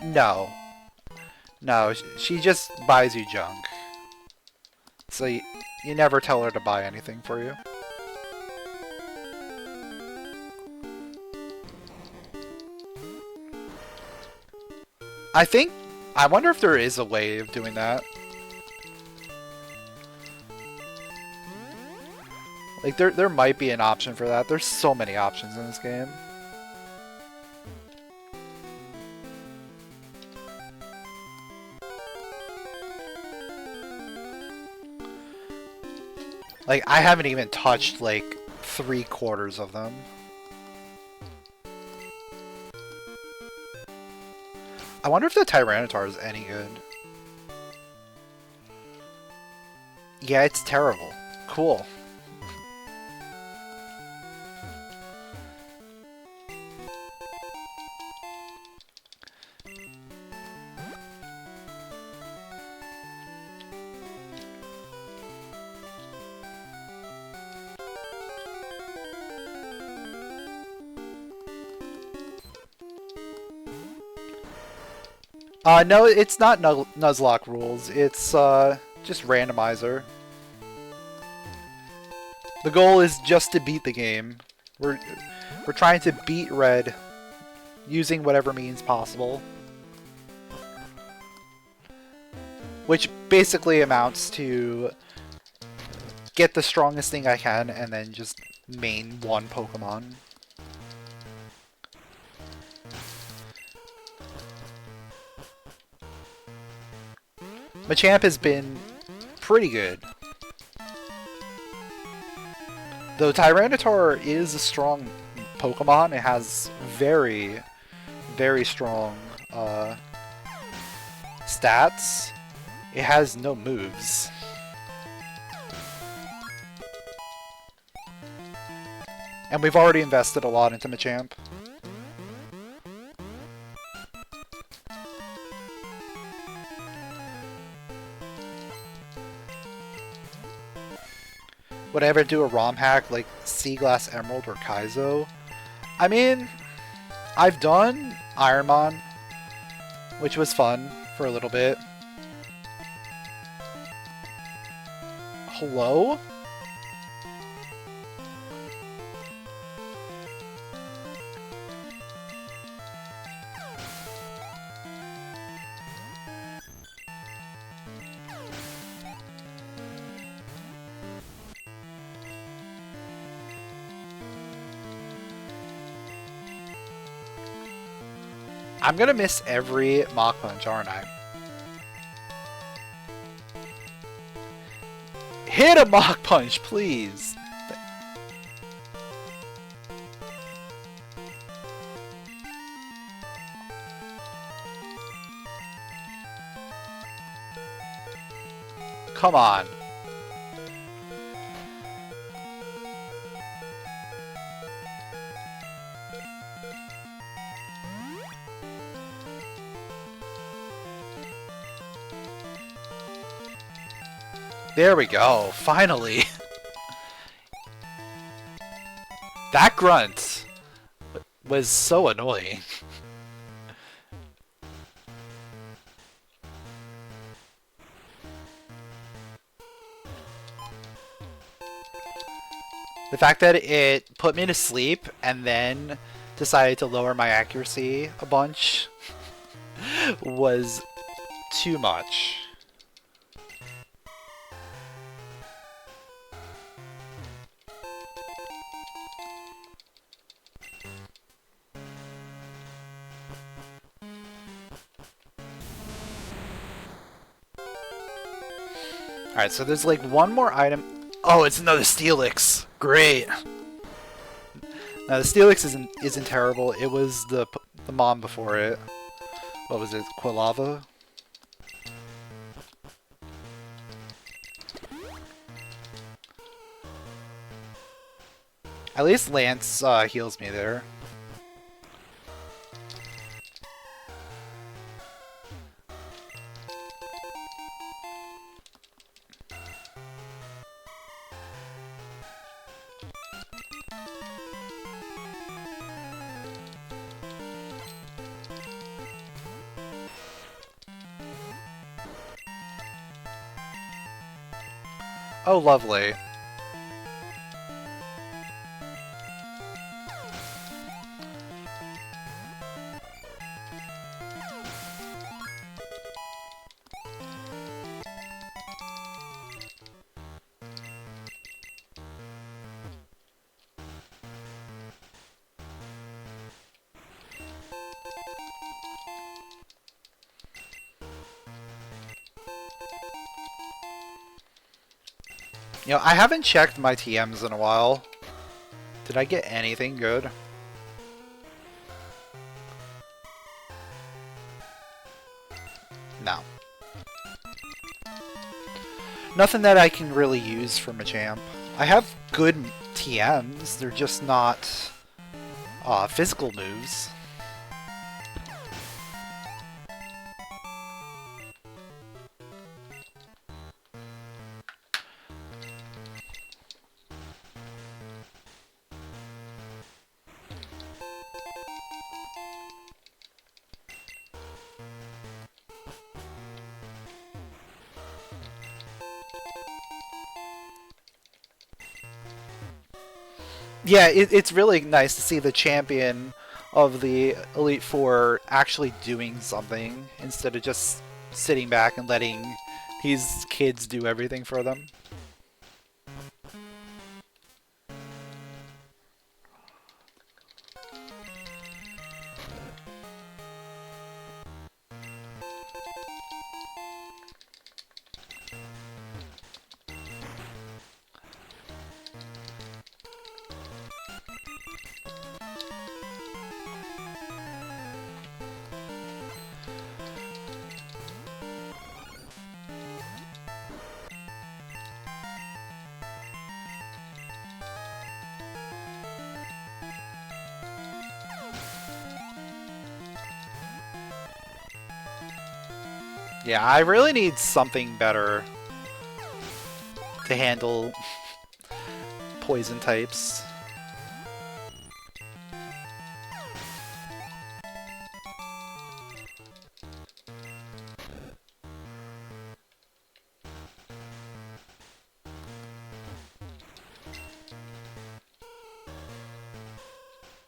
Speaker 1: No. No, she just buys you junk. So You never tell her to buy anything for you. I wonder if there is a way of doing that. Like, there might be an option for that. There's so many options in this game. Like, I haven't even touched, like, 3/4 of them. I wonder if the Tyranitar is any good. Yeah, it's terrible. Cool. No, it's not Nuzlocke rules. It's just randomizer. The goal is just to beat the game. We're trying to beat Red using whatever means possible. Which basically amounts to get the strongest thing I can and then just main one Pokemon. Machamp has been pretty good. Though Tyranitar is a strong Pokemon, it has very, very strong stats. It has no moves. And we've already invested a lot into Machamp. Would I ever do a ROM hack like Sea Glass Emerald or Kaizo? I mean, I've done Ironmon, which was fun for a little bit. Hello? I'm gonna miss every Mach Punch, aren't I? Hit a Mach Punch, please! Come on. There we go, finally! That grunt was so annoying. The fact that it put me to sleep and then decided to lower my accuracy a bunch was too much. Alright, so there's like one more item. Oh, it's another Steelix. Great. Now the Steelix isn't terrible. It was the mom before it. What was it? Quilava? At least Lance heals me there. Oh, lovely. You know, I haven't checked my TMs in a while. Did I get anything good? No. Nothing that I can really use from a champ. I have good TMs, they're just not physical moves. Yeah, it's really nice to see the champion of the Elite Four actually doing something instead of just sitting back and letting these kids do everything for them. Yeah, I really need something better to handle poison types.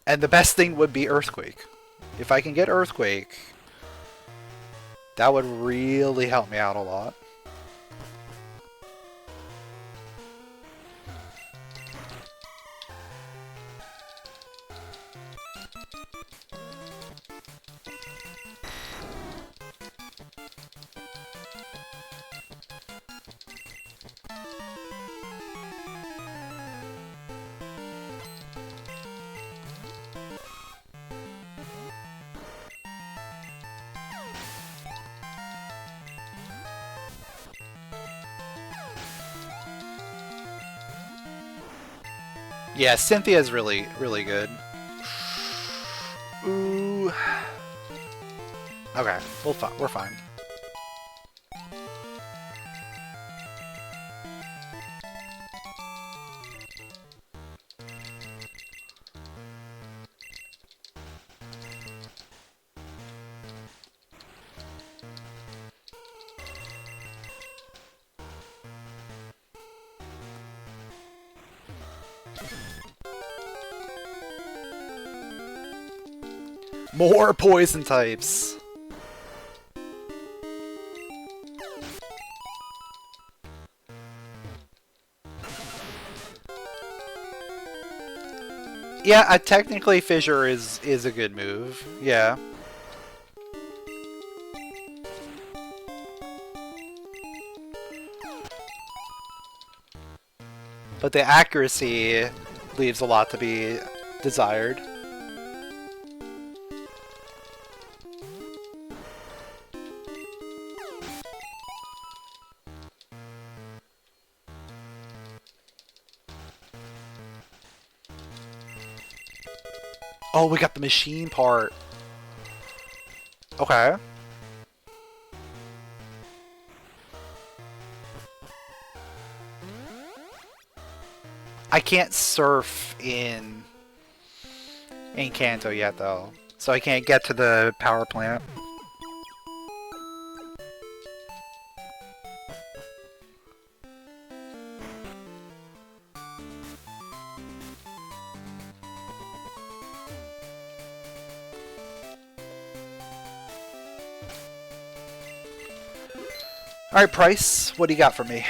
Speaker 1: And the best thing would be Earthquake. If I can get Earthquake, that would really help me out a lot. Yeah, Cynthia's really, really good. Ooh. Okay, we're fine. More poison types! Yeah, technically Fissure is a good move. Yeah. But the accuracy leaves a lot to be desired. Oh, we got the machine part. Okay. I can't surf in Kanto yet, though. So I can't get to the power plant. Alright, Price, what do you got for me?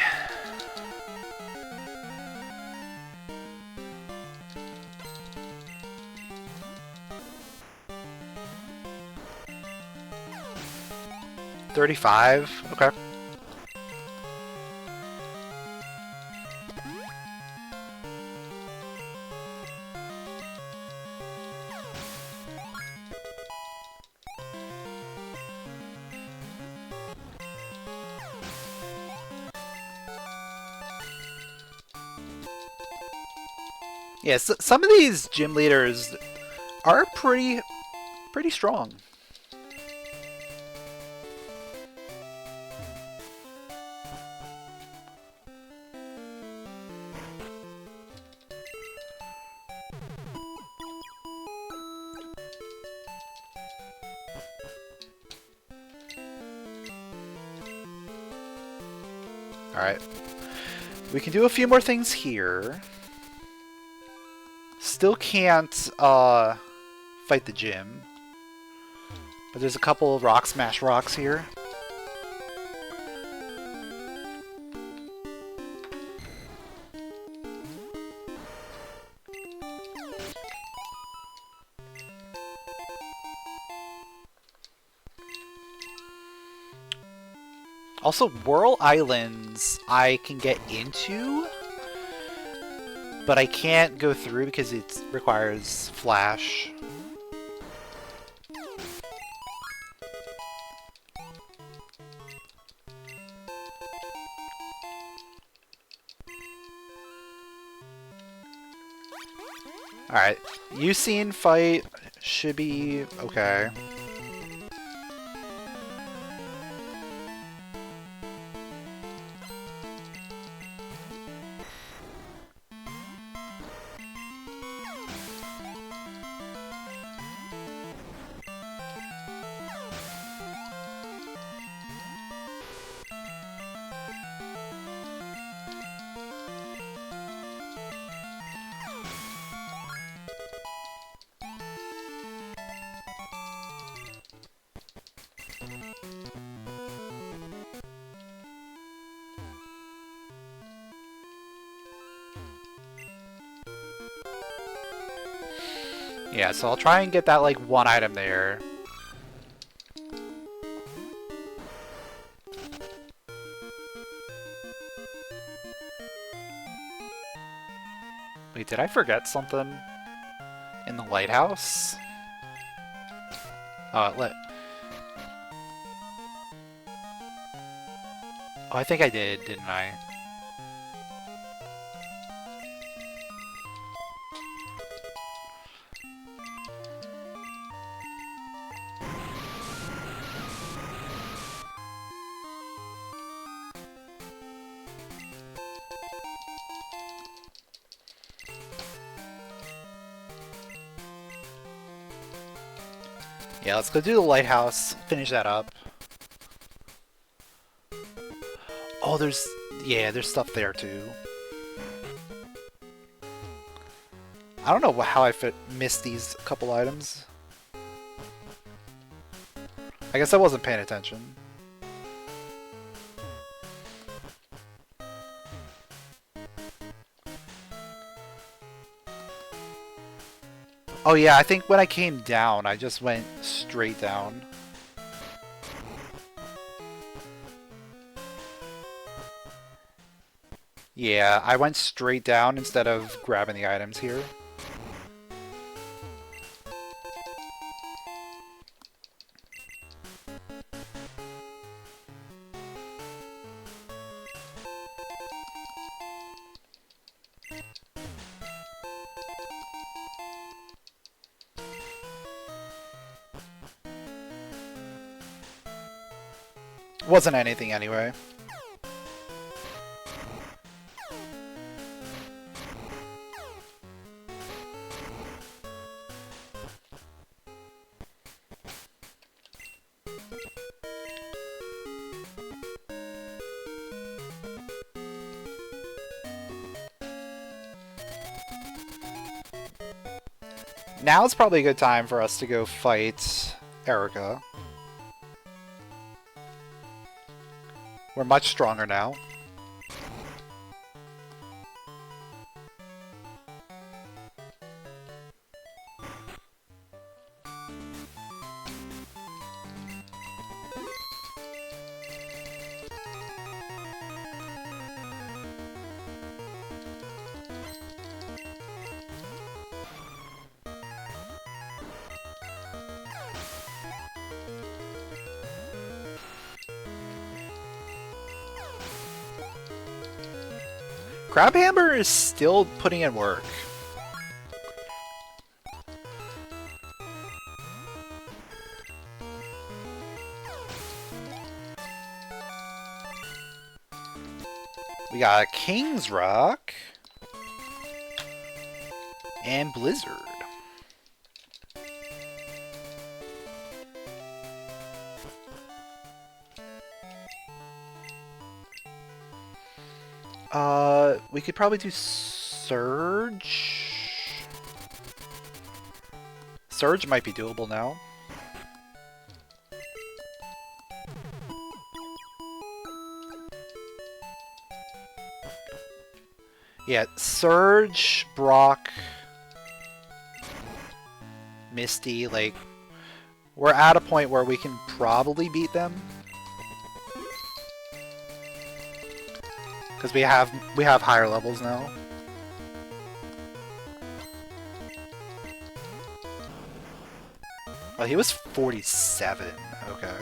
Speaker 1: $35? Okay. Yeah, so some of these gym leaders are pretty strong. Alright. We can do a few more things here. Still can't fight the gym. But there's a couple of rock smash rocks here. Also, Whirl Islands I can get into, but I can't go through because it requires Flash. Alright, Ucine fight should be okay. Yeah, so I'll try and get that, like, one item there. Wait, did I forget something? In the lighthouse? Oh, Oh, I think I did, didn't I? Yeah, let's go do the lighthouse, finish that up. Oh, there's stuff there too. I don't know how I missed these couple items. I guess I wasn't paying attention. Oh yeah, I think when I came down, I just went straight down. Yeah, I went straight down instead of grabbing the items here. Wasn't anything anyway. Now it's probably a good time for us to go fight Erica. We're much stronger now. Crabhammer is still putting in work. We got a King's Rock and Blizzard. We could probably do Surge. Surge might be doable now. Yeah, Surge, Brock, Misty, like, we're at a point where we can probably beat them. Because we have higher levels now. Oh, he was 47. Okay.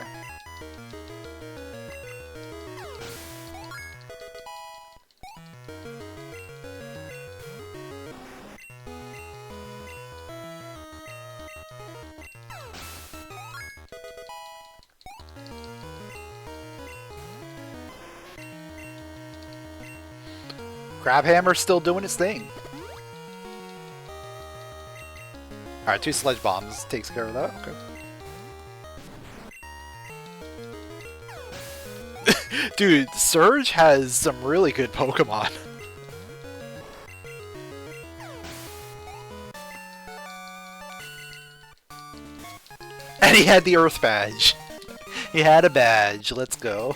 Speaker 1: Crabhammer's still doing its thing. Alright, 2 Sledge Bombs takes care of that. Okay. Dude, Surge has some really good Pokemon. And he had the Earth Badge. He had a badge. Let's go.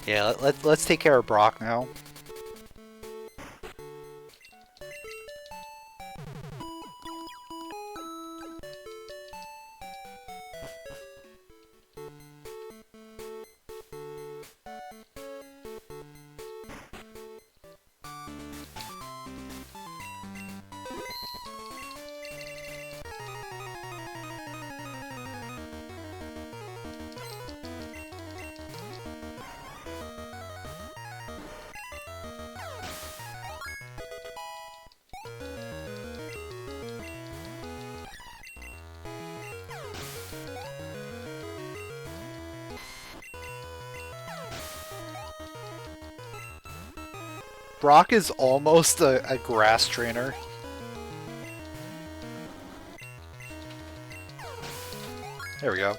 Speaker 1: Yeah, let's take care of Brock now. Brock is almost a grass trainer. There we go.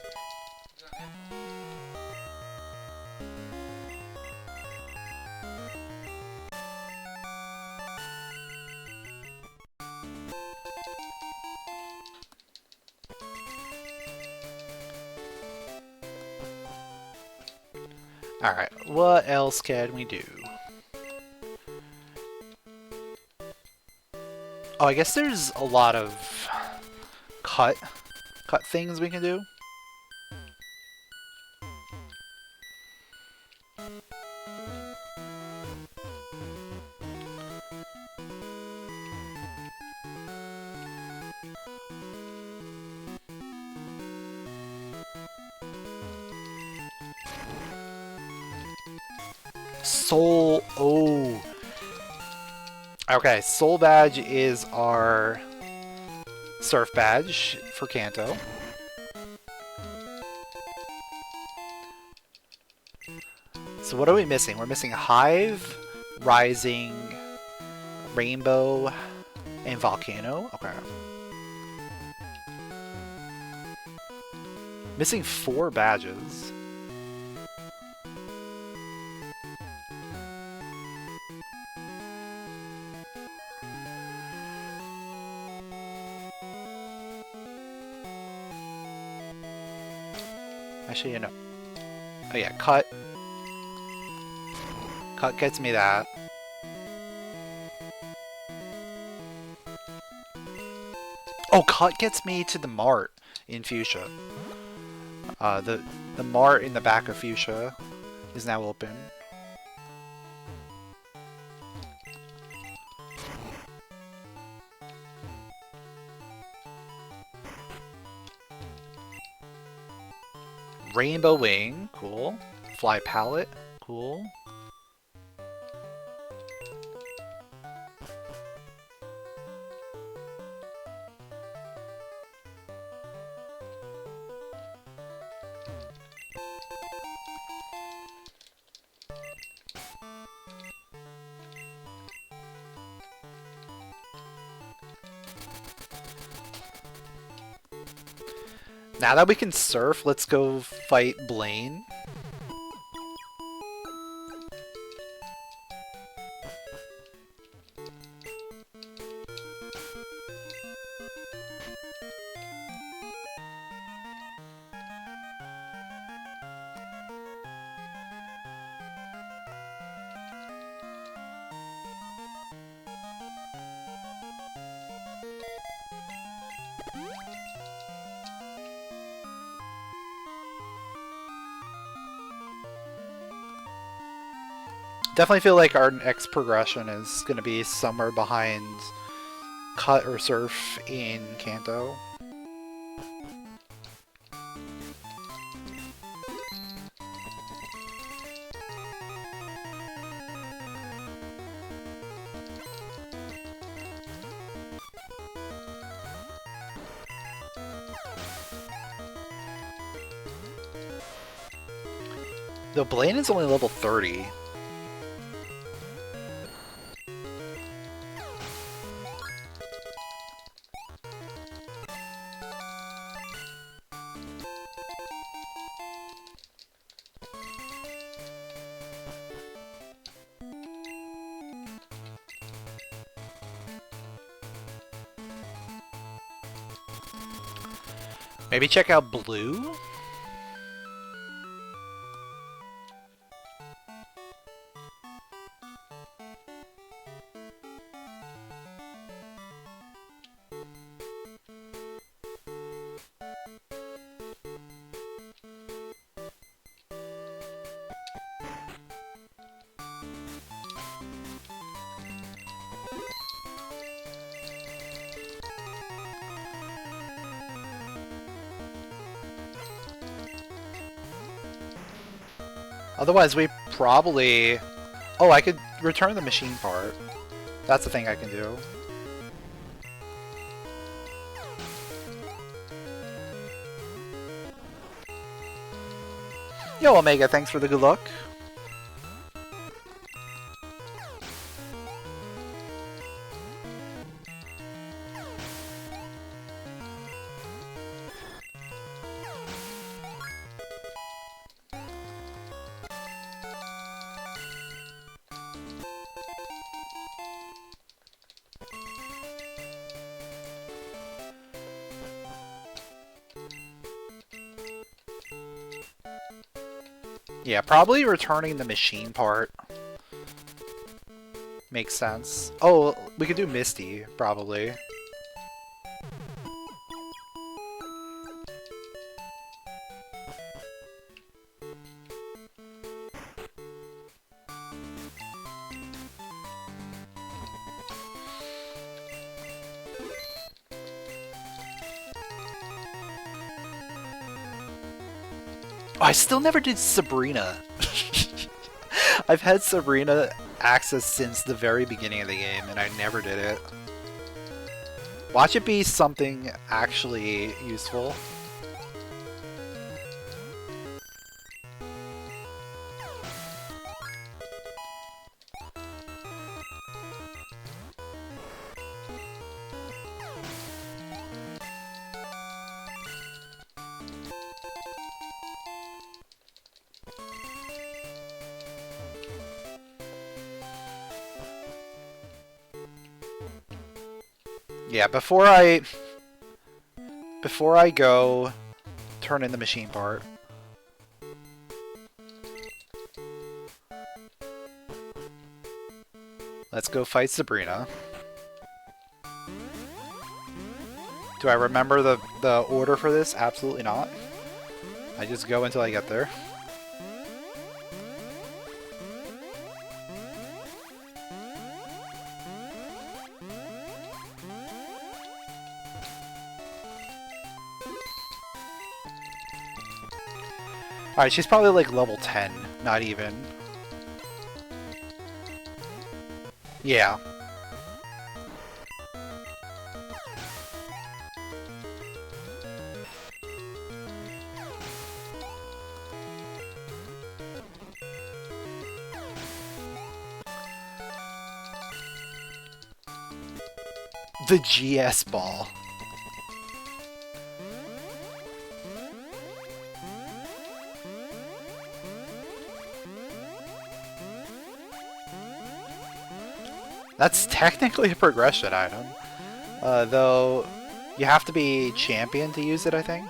Speaker 1: Alright, what else can we do? Oh, I guess there's a lot of cut things we can do. Soul, oh. Okay, Soul Badge is our Surf Badge for Kanto. So what are we missing? We're missing Hive, Rising, Rainbow, and Volcano. Okay. Missing 4 badges. Actually, you know. Oh yeah, cut. Cut gets me that. Oh, cut gets me to the mart in Fuchsia. The mart in the back of Fuchsia is now open. Rainbow Wing, cool. Fly Palette, cool. Now that we can surf, let's go fight Blaine. Definitely feel like our next progression is going to be somewhere behind Cut or Surf in Kanto. Though Blaine is only level 30. Maybe check out Blue? Otherwise, we probably... Oh, I could return the machine part. That's the thing I can do. Yo, Omega, thanks for the good luck. Yeah, probably returning the machine part makes sense. Oh, we could do Misty, probably. Oh, I still never did Sabrina. I've had Sabrina access since the very beginning of the game, and I never did it. Watch it be something actually useful. Yeah, before I go turn in the machine part, Let's go fight Sabrina. Do I remember the order for this? Absolutely not. I just go until I get there. Alright, she's probably like level 10, not even. Yeah. The GS ball. That's technically a progression item. Though you have to be champion to use it, I think.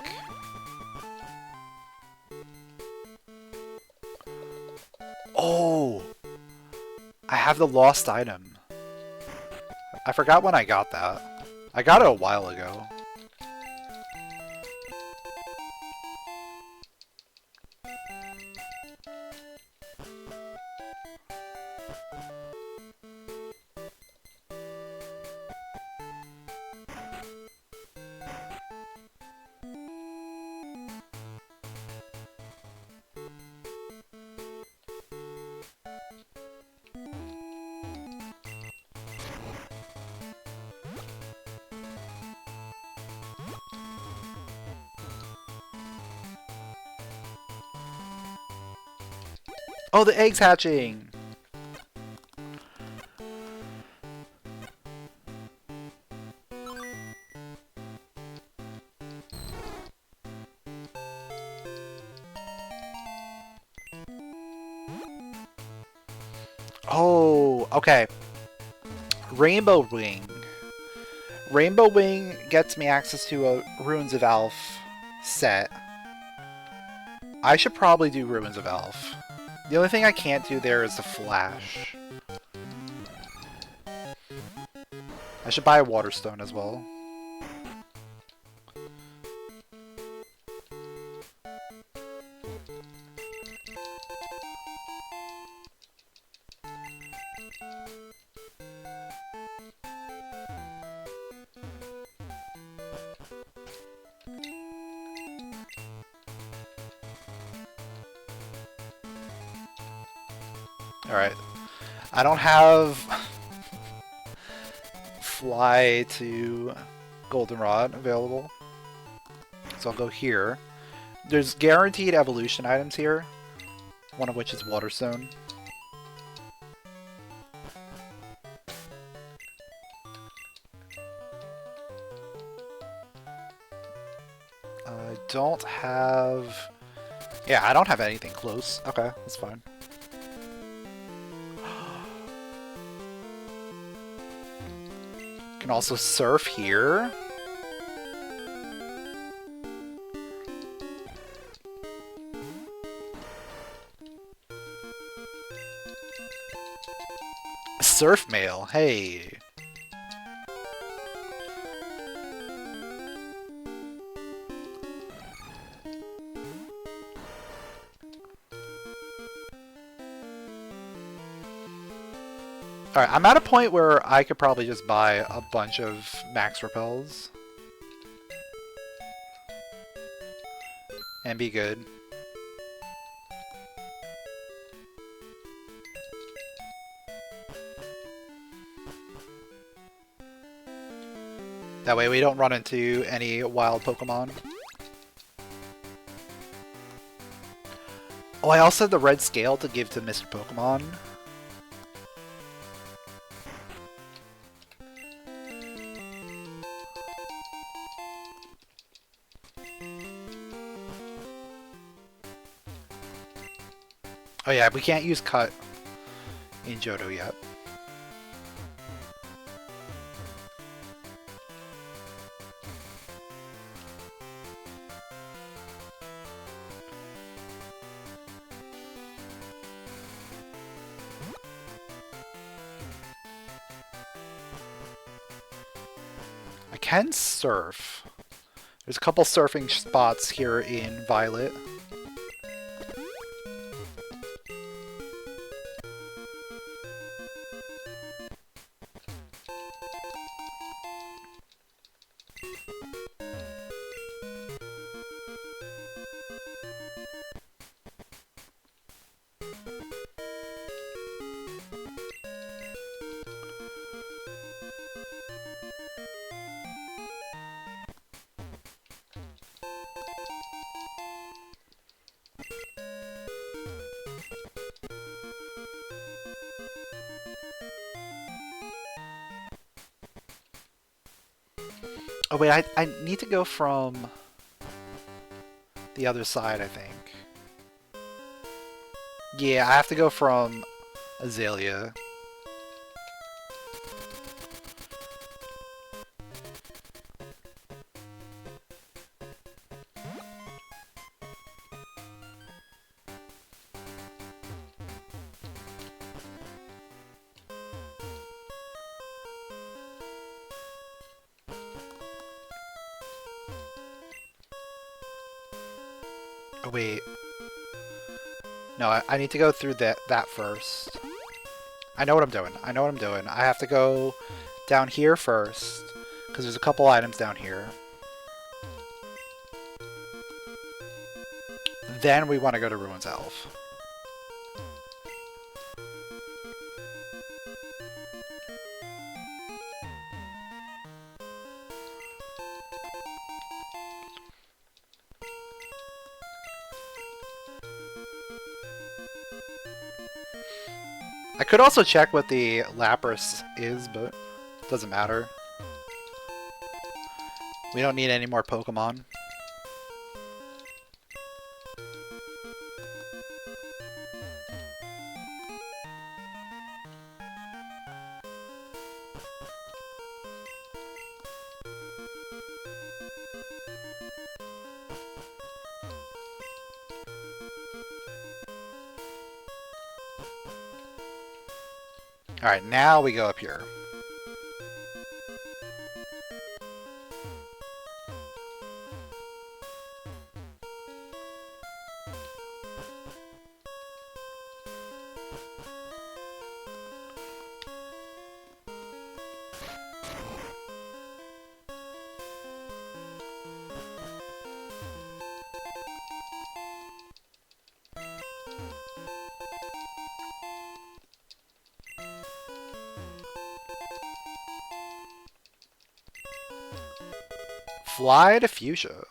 Speaker 1: Oh! I have the lost item. I forgot when I got that. I got it a while ago. Oh, the egg's hatching! Oh, okay. Rainbow Wing. Rainbow Wing gets me access to a Ruins of Alph set. I should probably do Ruins of Alph. The only thing I can't do there is the Flash. I should buy a Waterstone as well. Alright. I don't have fly to Goldenrod available. So I'll go here. There's guaranteed evolution items here. One of which is Waterstone. I don't have... Yeah, I don't have anything close. Okay, that's fine. Can also surf here. Surf mail, hey. Alright, I'm at a point where I could probably just buy a bunch of max repels. And be good. That way we don't run into any wild Pokemon. Oh, I also have the red scale to give to Mr. Pokemon. Oh yeah, we can't use cut in Johto yet. I can surf. There's a couple surfing spots here in Violet. Oh wait, I need to go from the other side, I think. Yeah, I have to go from Azalea. Oh wait. No, I need to go through that first. I know what I'm doing. I know what I'm doing. I have to go down here first, because there's a couple items down here. Then we want to go to Ruins Elf. I could also check what the Lapras is, but it doesn't matter. We don't need any more Pokemon. Alright, now we go up here. Fly to Fuchsia.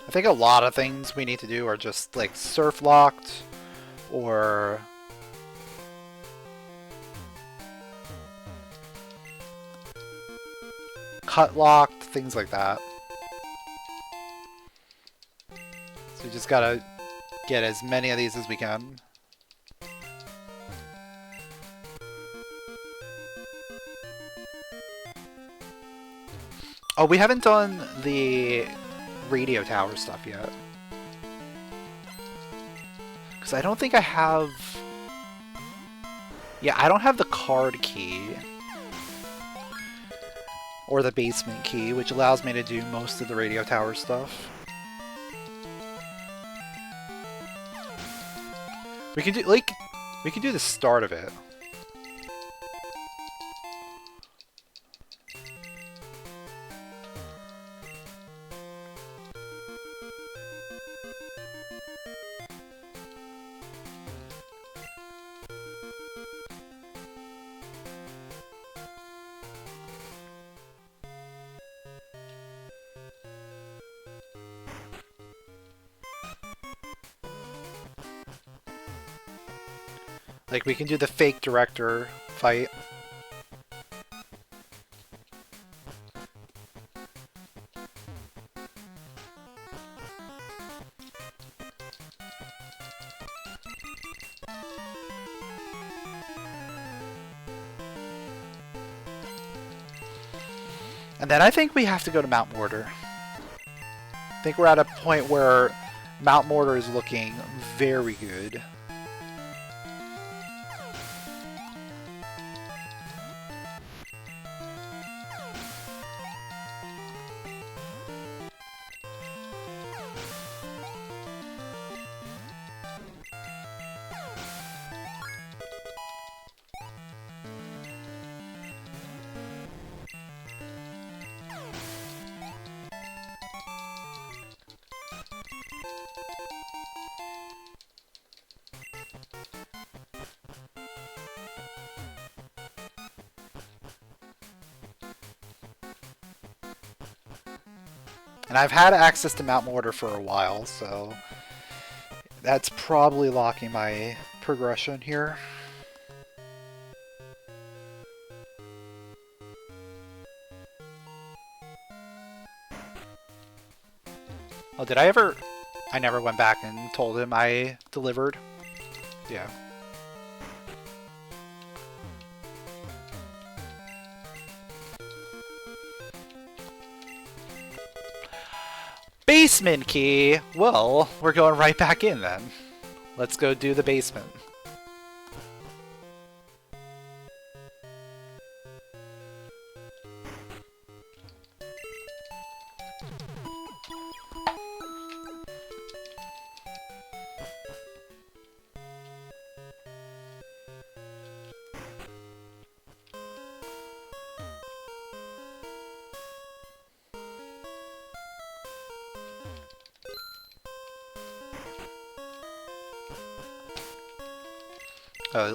Speaker 1: I think a lot of things we need to do are just like surf locked or cut locked, things like that. So we just gotta get as many of these as we can. Oh, we haven't done the radio tower stuff yet. Because I don't think I have... Yeah, I don't have the card key. Or the basement key, which allows me to do most of the radio tower stuff. We can do, like... We can do the start of it. Like, we can do the fake director fight. And then I think we have to go to Mount Mortar. I think we're at a point where Mount Mortar is looking very good. And I've had access to Mount Mortar for a while, so that's probably locking my progression here. Oh, did I ever... I never went back and told him I delivered. Yeah. Basement key! Well, we're going right back in then. Let's go do the basement.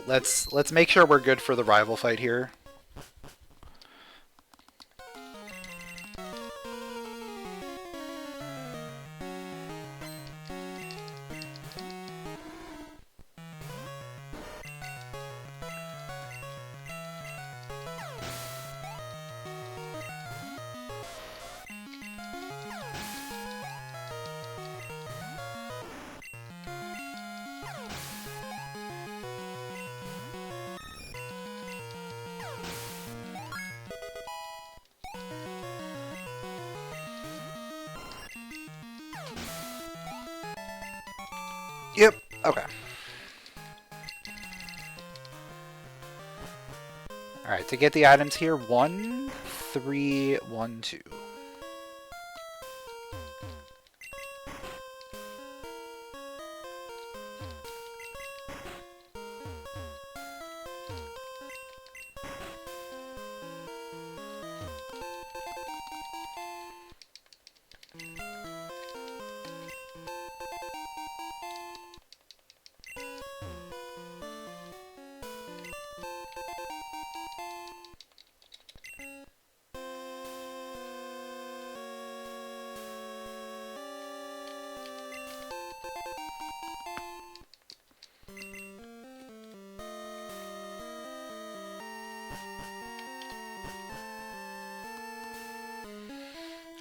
Speaker 1: Let's make sure we're good for the rival fight here. Yep, okay. Alright, to get the items here, 1, 3, 1, 2.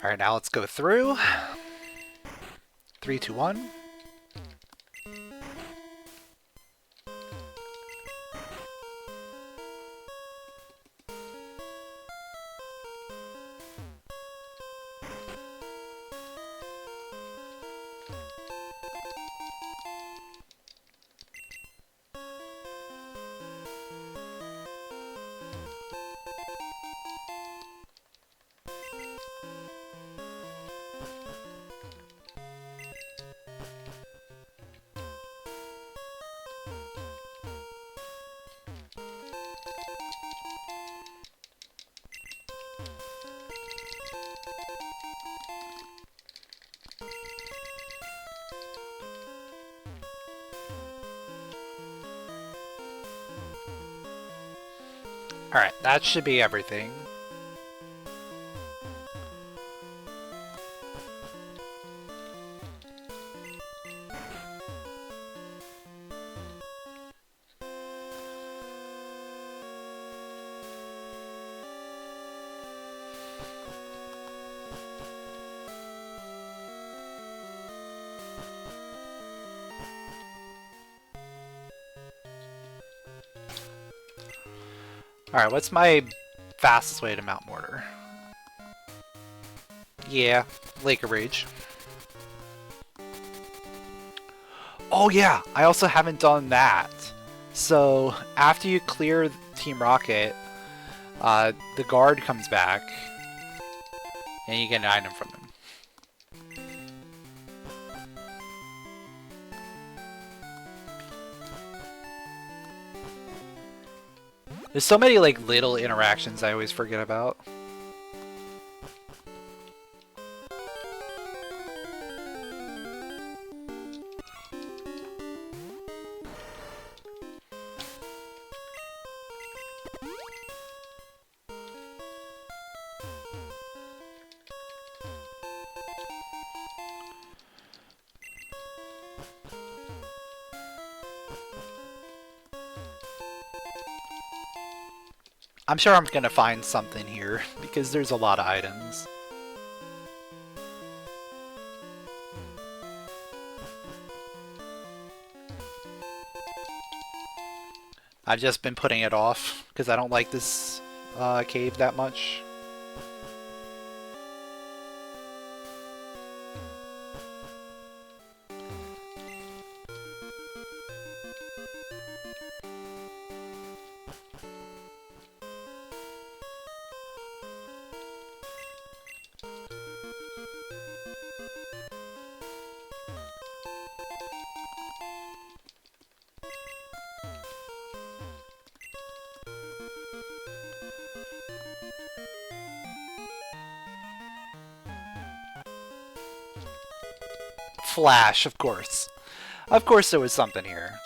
Speaker 1: Alright, now let's go through. 3, 2, 1. Alright, that should be everything. Alright, what's my fastest way to Mount Mortar? Yeah, Lake of Rage. Oh yeah, I also haven't done that. So, after you clear Team Rocket, the guard comes back, and you get an item from him. There's so many like little interactions I always forget about. I'm sure I'm gonna find something here, because there's a lot of items. I've just been putting it off, because I don't like this cave that much. Flash, of course. Of course there was something here.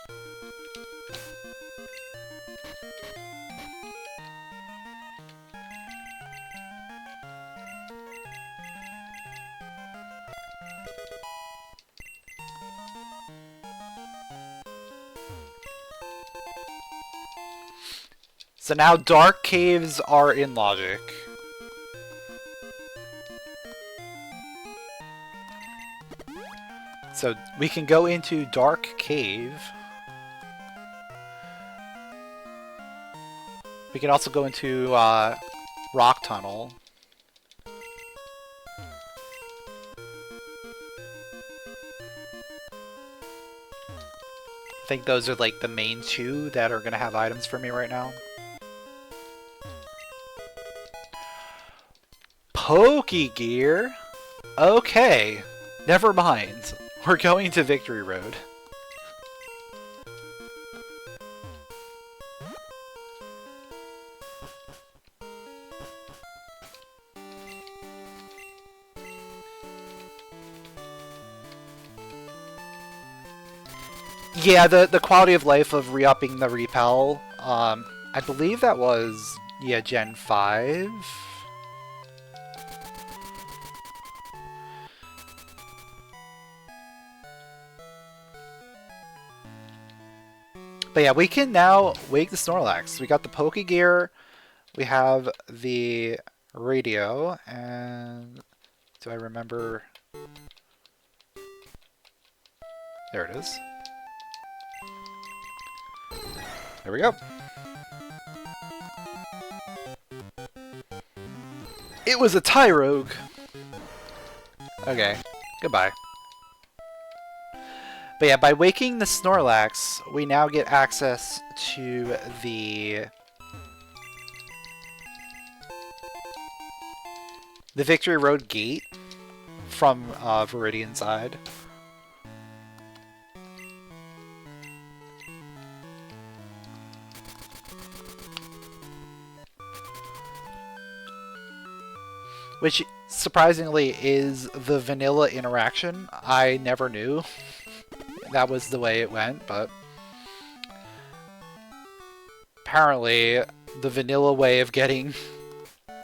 Speaker 1: So now dark caves are in logic. So we can go into Dark Cave. We can also go into Rock Tunnel. I think those are like the main two that are going to have items for me right now. Pokegear? Okay, never mind. We're going to Victory Road. Yeah, the quality of life of re-upping the repel, I believe that was, yeah, Gen 5? But yeah, we can now wake the Snorlax. We got the Pokegear, we have the radio, and do I remember? There it is. There we go. It was a Tyrogue! Okay, goodbye. But yeah, by waking the Snorlax, we now get access to the Victory Road gate from Viridian side. Which, surprisingly, is the vanilla interaction. I never knew that was the way it went, but apparently the vanilla way of getting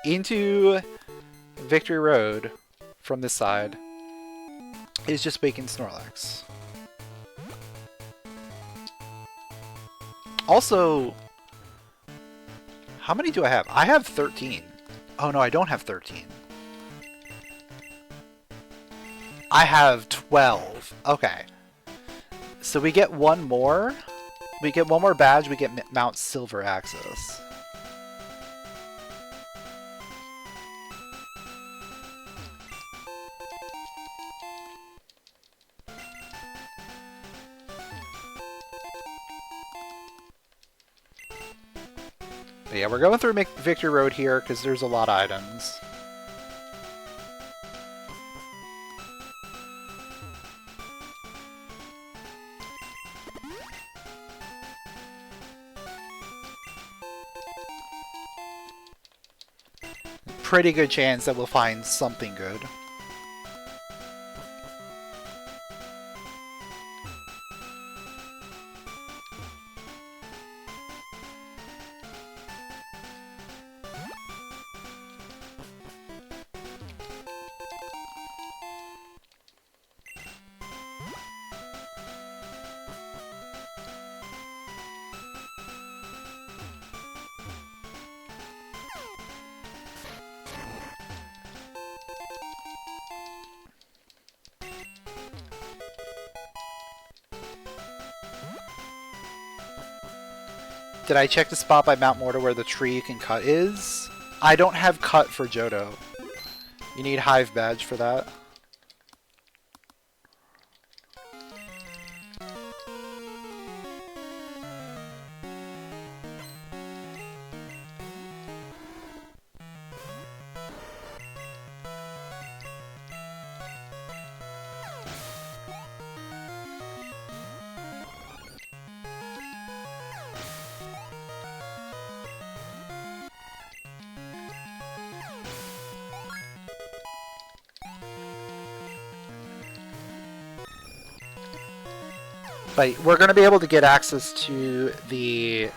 Speaker 1: into Victory Road from this side is just waking Snorlax. Also, how many do I have? I have 13. Oh no, I don't have 13. I have 12. Okay. So we get one more. We get one more badge, we get Mount Silver access. But yeah, we're going through Victory Road here because there's a lot of items. Pretty good chance that we'll find something good. Did I check the spot by Mount Mortar where the tree you can cut is? I don't have cut for Johto. You need Hive Badge for that. But we're going to be able to get access to the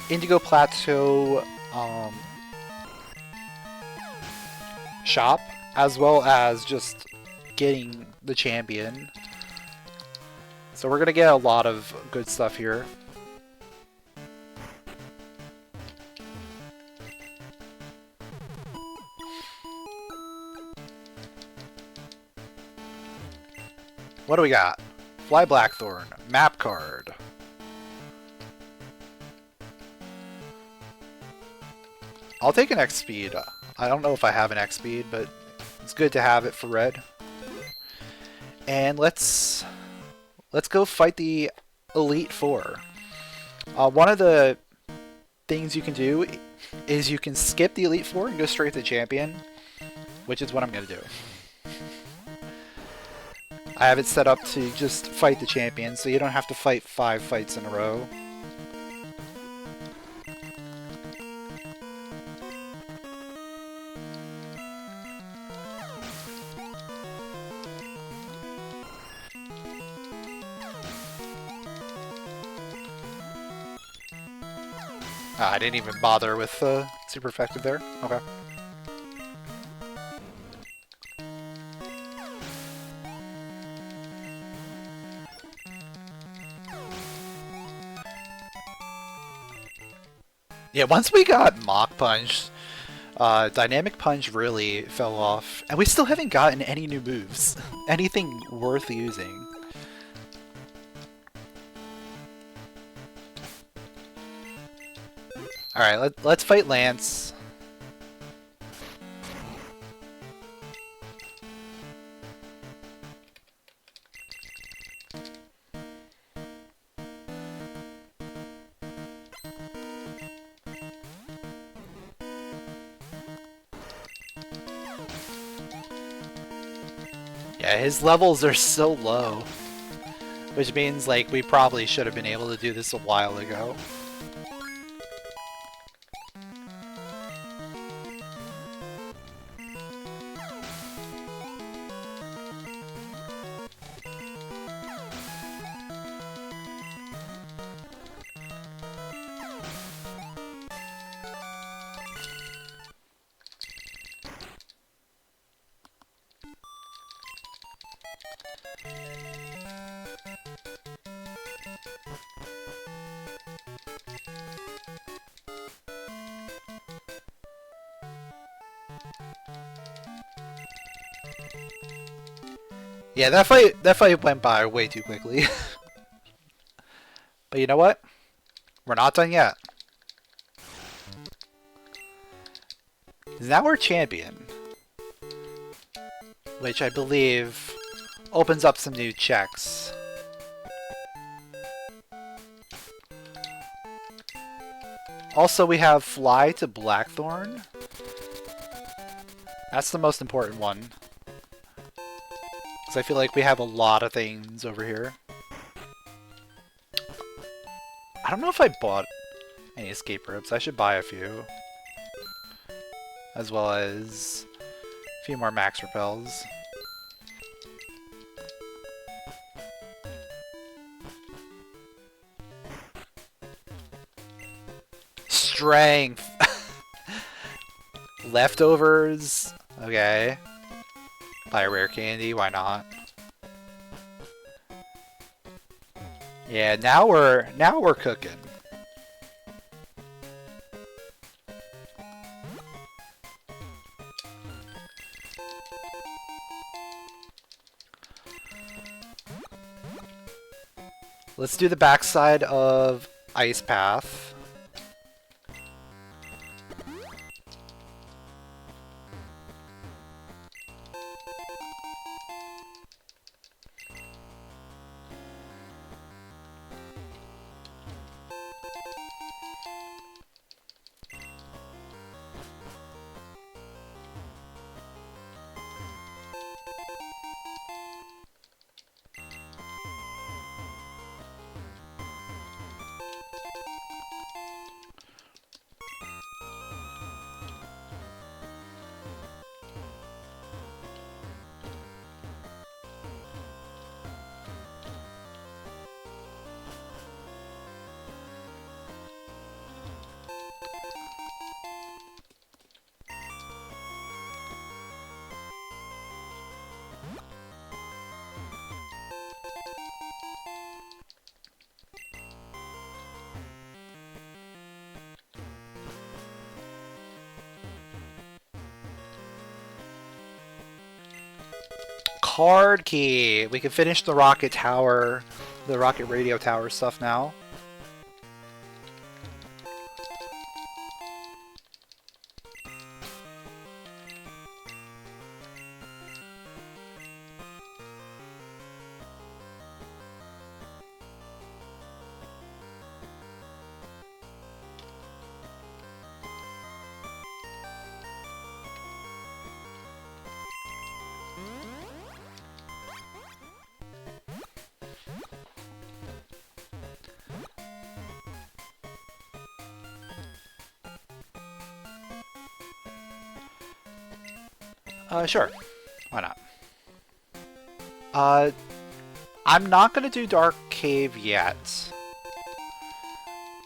Speaker 1: Indigo Plateau shop, as well as just getting the champion. So we're going to get a lot of good stuff here. What do we got? Fly Blackthorn, map card. I'll take an X speed. I don't know if I have an X speed, but it's good to have it for red. And let's go fight the Elite Four. One of the things you can do is you can skip the Elite Four and go straight to the champion, which is what I'm gonna do. I have it set up to just fight the champion, so you don't have to fight 5 fights in a row. I didn't even bother with super effective there. Okay. Yeah, once we got Mach Punch, Dynamic Punch really fell off. And we still haven't gotten any new moves. Anything worth using. Alright, let's fight Lance. Yeah, his levels are so low. Which means, like, we probably should have been able to do this a while ago. Yeah, that fight went by way too quickly. But you know what? We're not done yet. 'Cause now we're champion. Which I believe opens up some new checks. Also, we have Fly to Blackthorn. That's the most important one. Because I feel like we have a lot of things over here. I don't know if I bought any escape ropes. I should buy a few. As well as a few more max repels. Strength! Leftovers. Okay. Buy a rare candy, why not? Yeah, now we're cooking. Let's do the backside of Ice Path. Card key! We can finish the rocket tower, the rocket radio tower stuff now. Sure. Why not? I'm not gonna do Dark Cave yet.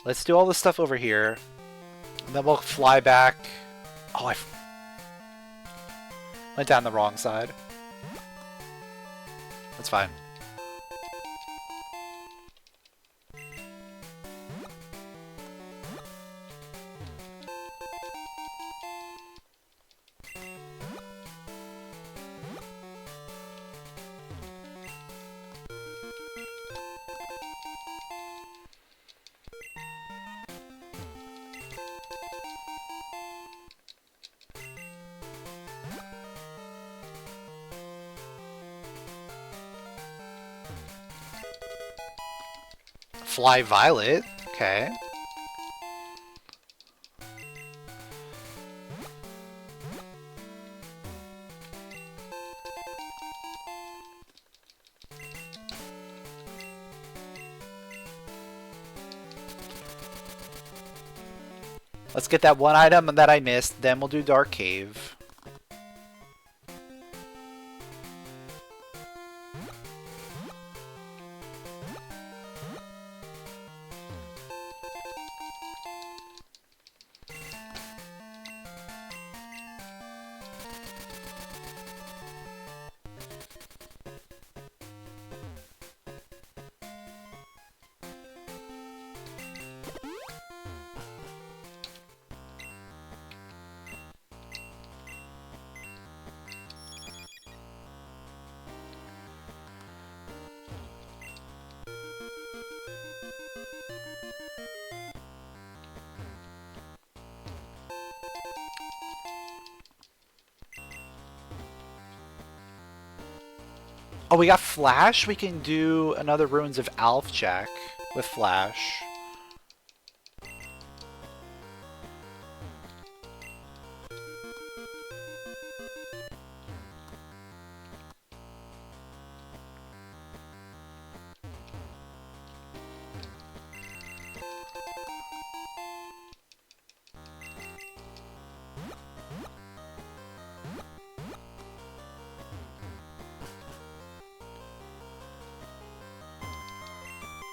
Speaker 1: Let's do all this stuff over here. And then we'll fly back. Oh, I went down the wrong side. That's fine. Fly Violet, okay. Let's get that one item that I missed, then we'll do Dark Cave. Oh, we got Flash? We can do another Ruins of Alf check with Flash.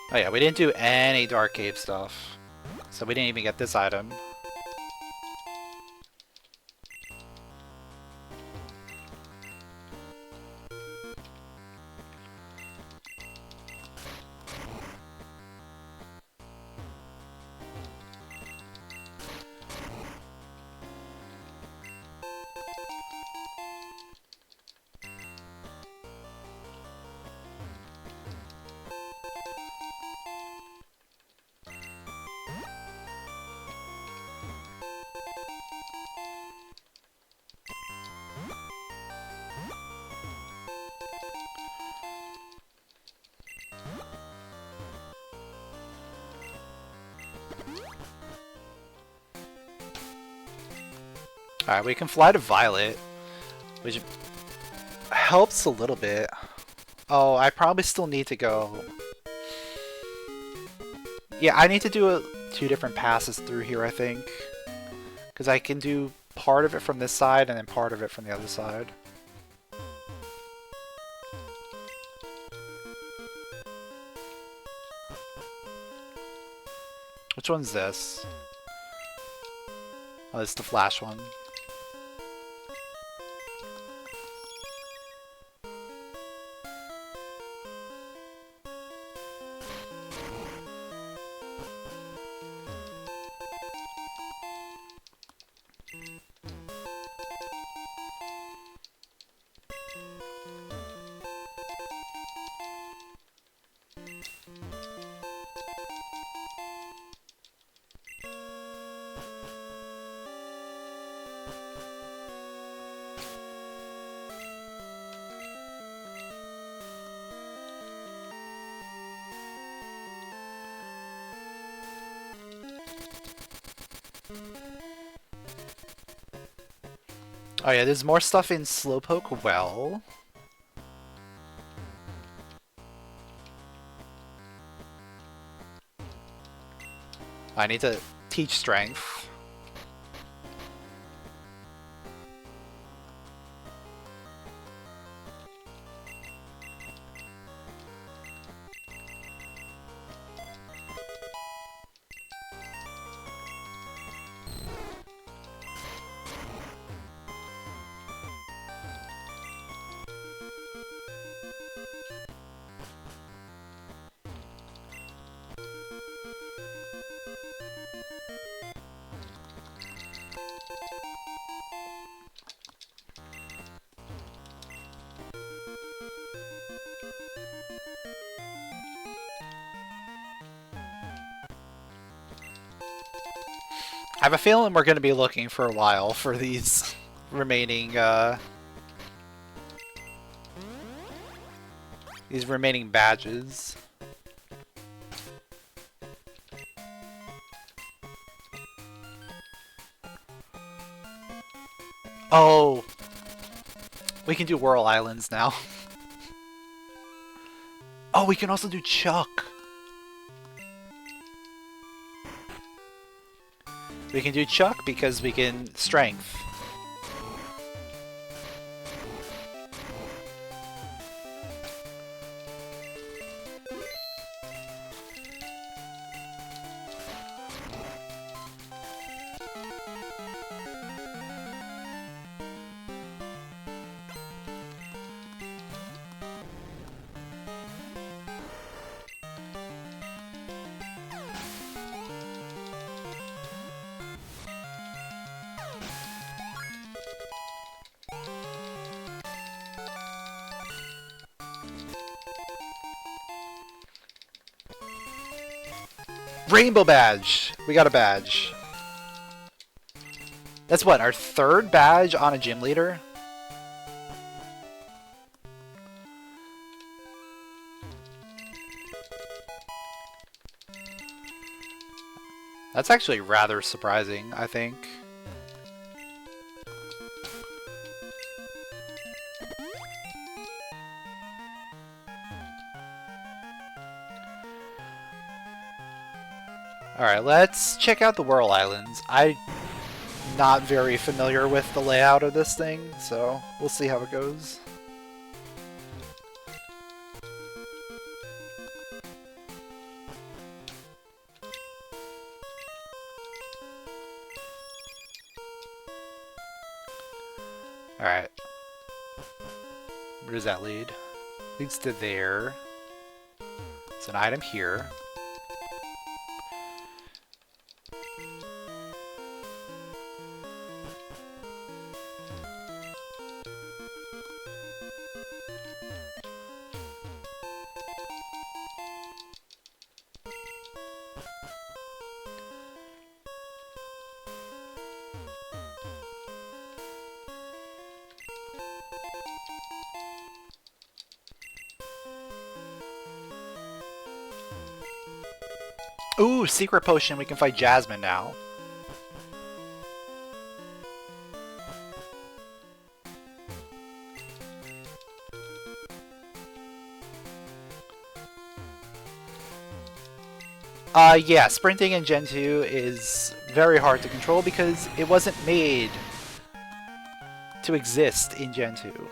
Speaker 1: Oh yeah, we didn't do any Dark Cave stuff. So we didn't even get this item. Alright, we can fly to Violet, which helps a little bit. Oh, I probably still need to go. Yeah, I need to do two different passes through here, I think. Because I can do part of it from this side and then part of it from the other side. Which one's this? Oh, it's the flash one. Oh yeah, there's more stuff in Slowpoke Well. I need to teach Strength. I have a feeling we're going to be looking for a while for these remaining badges. Oh, we can do Whirl Islands now. Oh, we can also do Chuck. We can do Chuck because we can Strength. Rainbow badge! We got a badge. That's what, our third badge on a gym leader? That's actually rather surprising, I think. Alright, let's check out the Whirl Islands. I'm not very familiar with the layout of this thing, so we'll see how it goes. Alright. Where does that lead? Leads to there. It's an item here. Ooh, secret potion. We can fight Jasmine now. Yeah, sprinting in Gen 2 is very hard to control because it wasn't made to exist in Gen 2.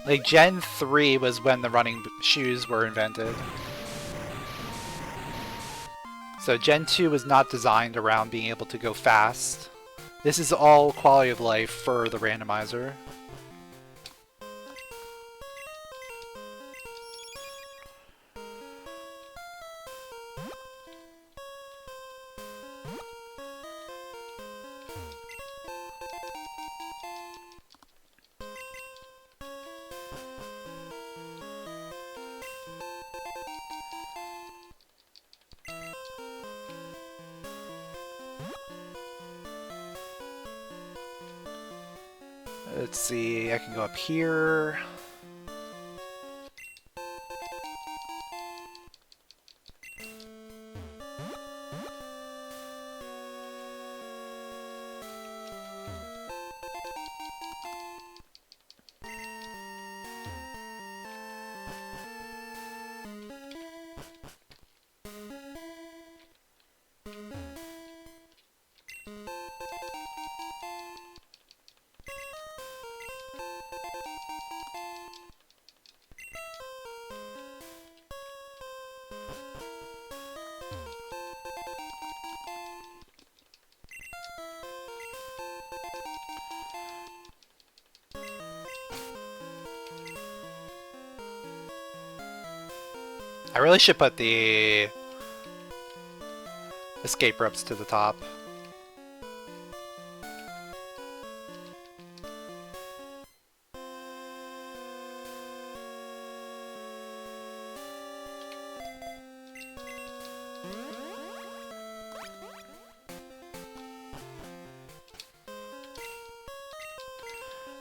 Speaker 1: Like, Gen 3 was when the running shoes were invented. So Gen 2 was not designed around being able to go fast. This is all quality of life for the randomizer. Let's see, I can go up here. I really should put the escape ropes to the top.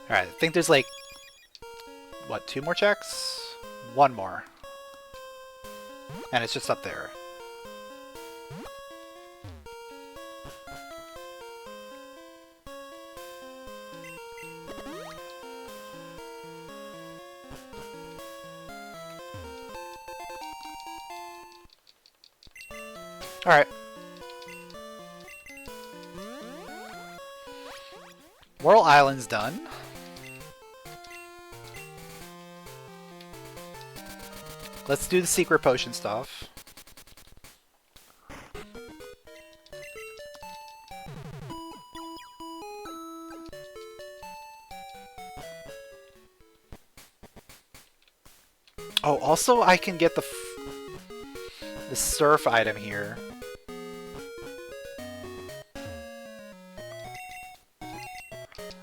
Speaker 1: Alright, I think there's like, what, 2 more checks? 1 more. And it's just up there. Alright. Whirl Island's done. Let's do the secret potion stuff. Oh, also I can get the surf item here.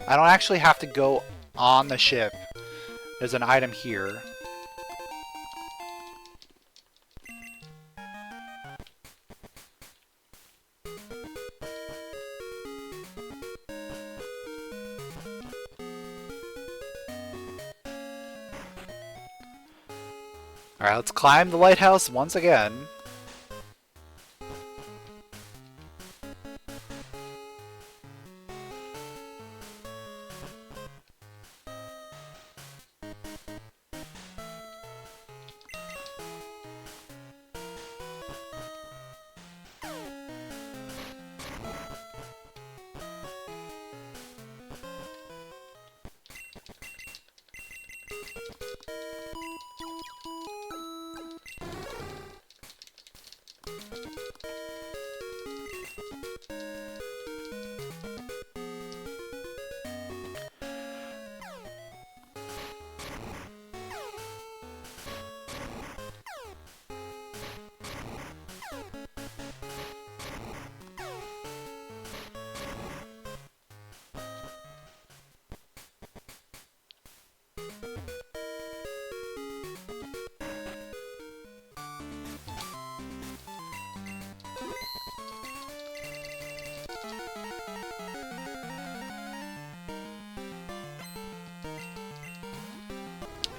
Speaker 1: I don't actually have to go on the ship. There's an item here. Alright, let's climb the lighthouse once again.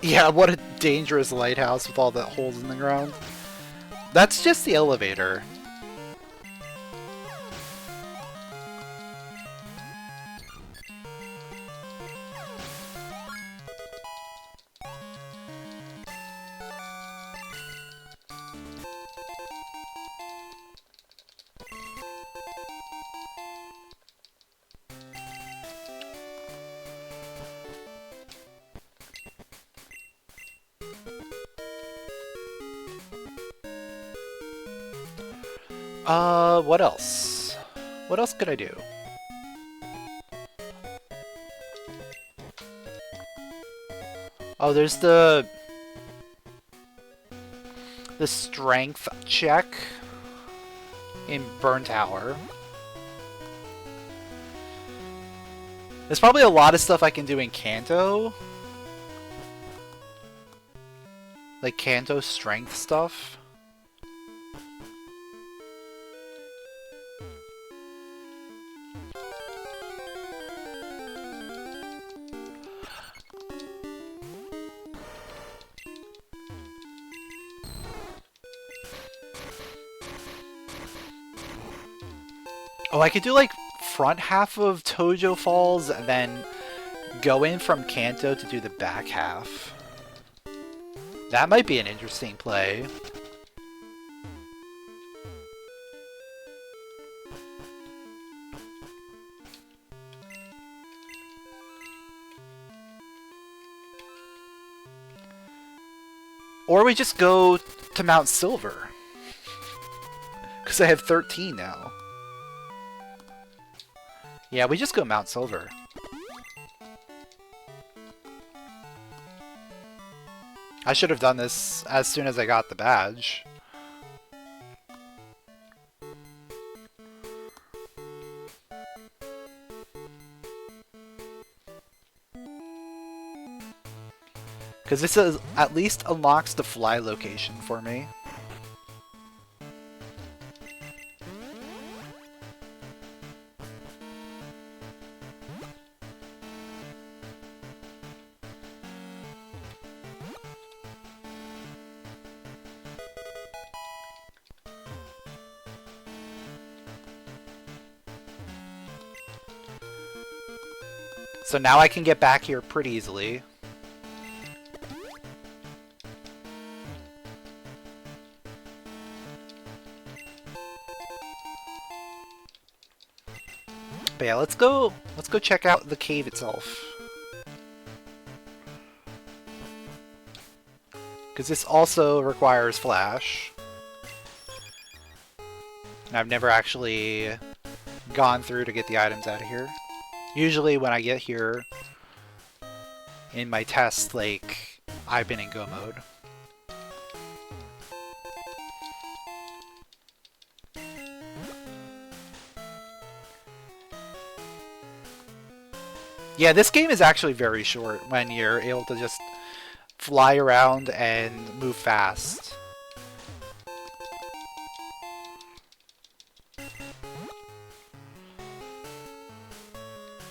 Speaker 1: Yeah, what a dangerous lighthouse with all the holes in the ground. That's just the elevator. What else? What else could I do? Oh, there's the strength check in Burn Tower. There's probably a lot of stuff I can do in Kanto. Like Kanto strength stuff. Oh, I could do like front half of Tojo Falls and then go in from Kanto to do the back half. That might be an interesting play. Or we just go to Mount Silver. Because I have 13 now. Yeah, we just go Mount Silver. I should have done this as soon as I got the badge. Because this at least unlocks the fly location for me. So now I can get back here pretty easily. But yeah, let's go check out the cave itself. Because this also requires flash. And I've never actually gone through to get the items out of here. Usually when I get here in my test, like, I've been in go mode. Yeah, this game is actually very short when you're able to just fly around and move fast.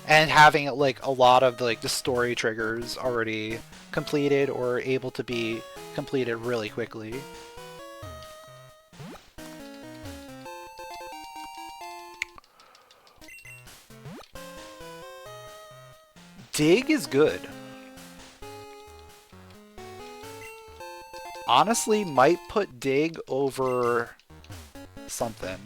Speaker 1: And having like a lot of the story triggers already completed or able to be completed really quickly. Dig is good. Honestly, might put Dig over something.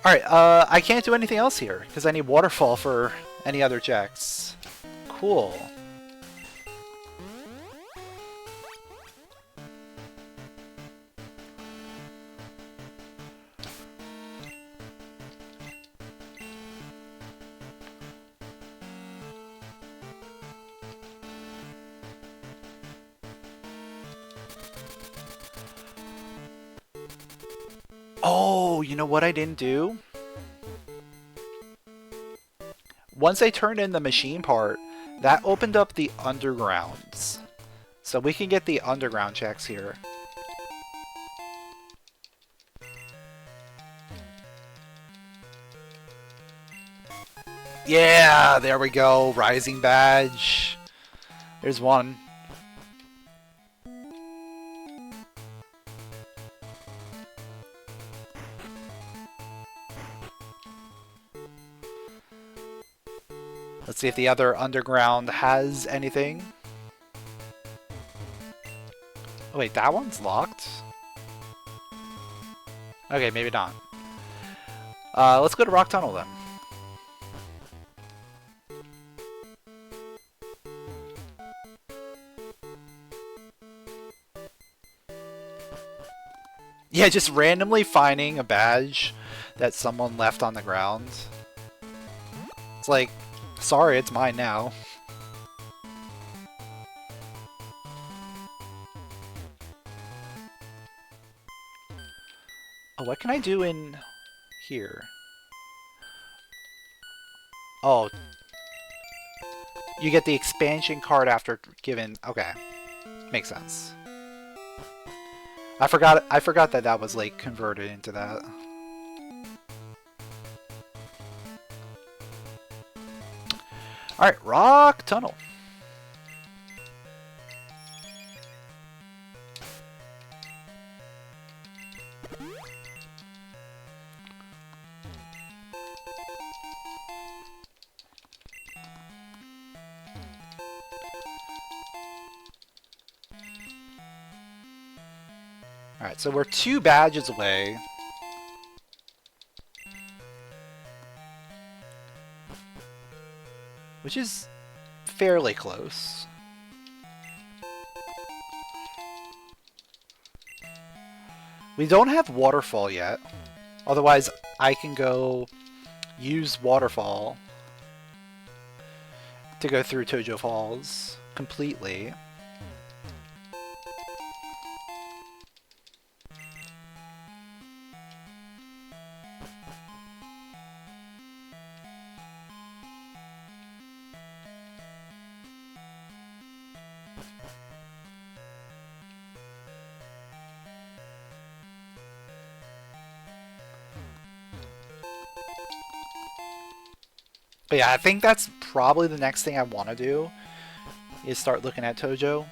Speaker 1: Alright, I can't do anything else here, because I need waterfall for any other checks. Cool. Oh, you know what I didn't do? Once I turned in the machine part, that opened up the undergrounds. So we can get the underground checks here. Yeah, there we go. Rising badge. There's one. Let's see if the other underground has anything. Oh, wait, that one's locked? Okay, maybe not. Let's go to Rock Tunnel then. Yeah, just randomly finding a badge that someone left on the ground. It's like, sorry, it's mine now. Oh, what can I do in here? Oh. You get the expansion card after given... Okay. Makes sense. I forgot that was, like, converted into that. Alright, Rock Tunnel. Alright, so we're 2 badges away. Which is fairly close. We don't have Waterfall yet. Otherwise, I can go use Waterfall to go through Tojo Falls completely. But yeah, I think that's probably the next thing I want to do, is start looking at Tojo.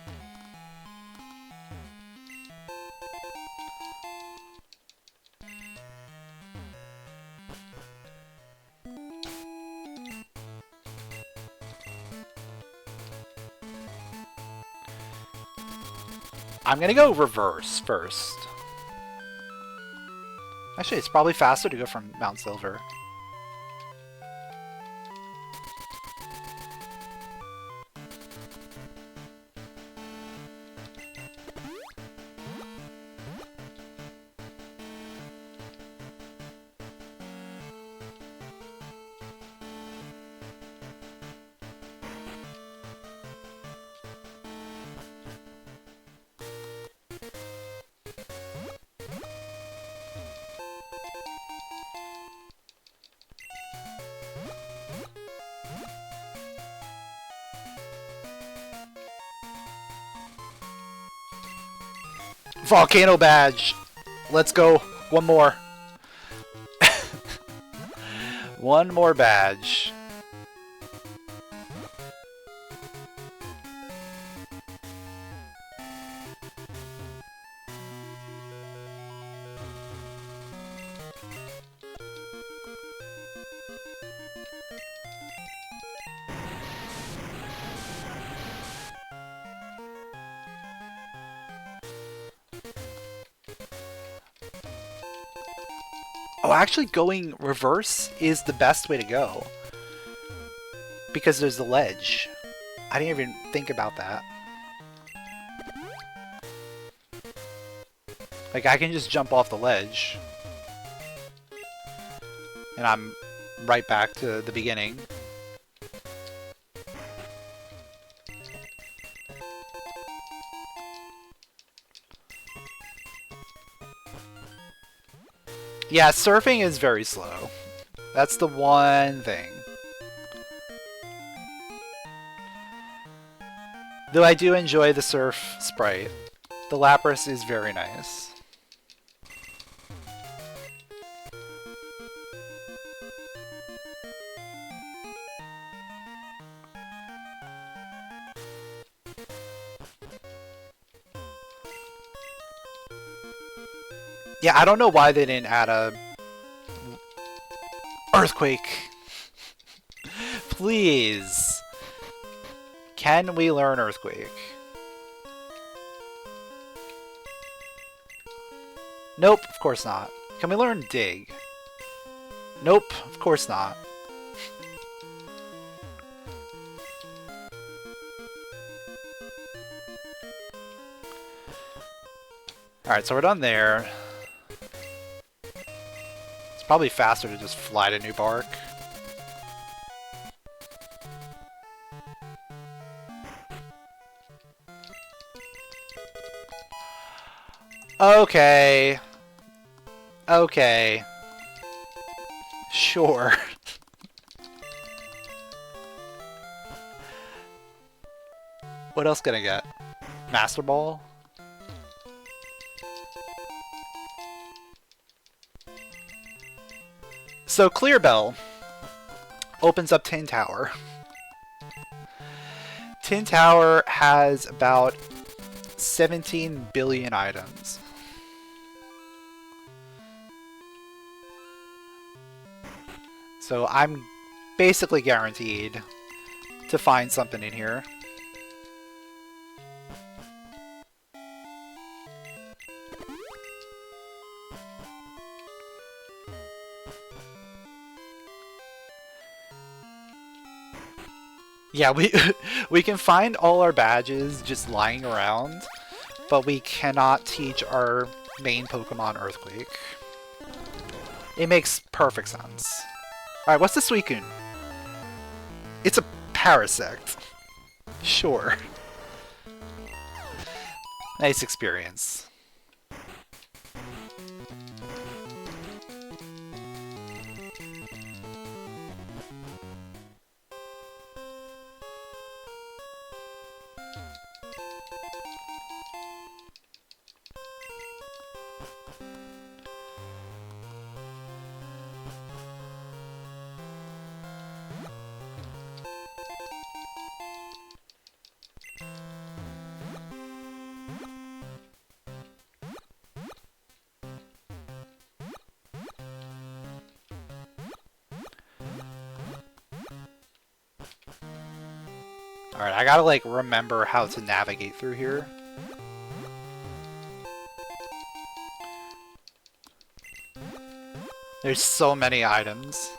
Speaker 1: I'm gonna go reverse first. Actually, it's probably faster to go from Mount Silver. Volcano badge. Let's go. One more. One more badge. Oh, actually going reverse is the best way to go. Because there's the ledge. I didn't even think about that. Like, I can just jump off the ledge. And I'm right back to the beginning. Yeah, surfing is very slow. That's the one thing. Though I do enjoy the surf sprite. The Lapras is very nice. Yeah, I don't know why they didn't add a earthquake. Please. Can we learn earthquake? Nope, of course not. Can we learn dig? Nope, of course not. Alright, so we're done there. It's probably faster to just fly to New Bark. Okay. Okay. Sure. What else can I get? Master Ball? So Clear Bell opens up Tin Tower. Tin Tower has about 17 billion items. So I'm basically guaranteed to find something in here. Yeah, we can find all our badges just lying around, but we cannot teach our main Pokemon Earthquake. It makes perfect sense. Alright, what's the Suicune? It's a Parasect. Sure. Nice experience. Alright, I gotta like remember how to navigate through here. There's so many items.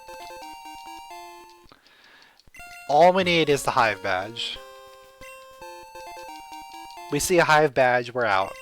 Speaker 1: All we need is the Hive Badge. We see a Hive Badge, we're out.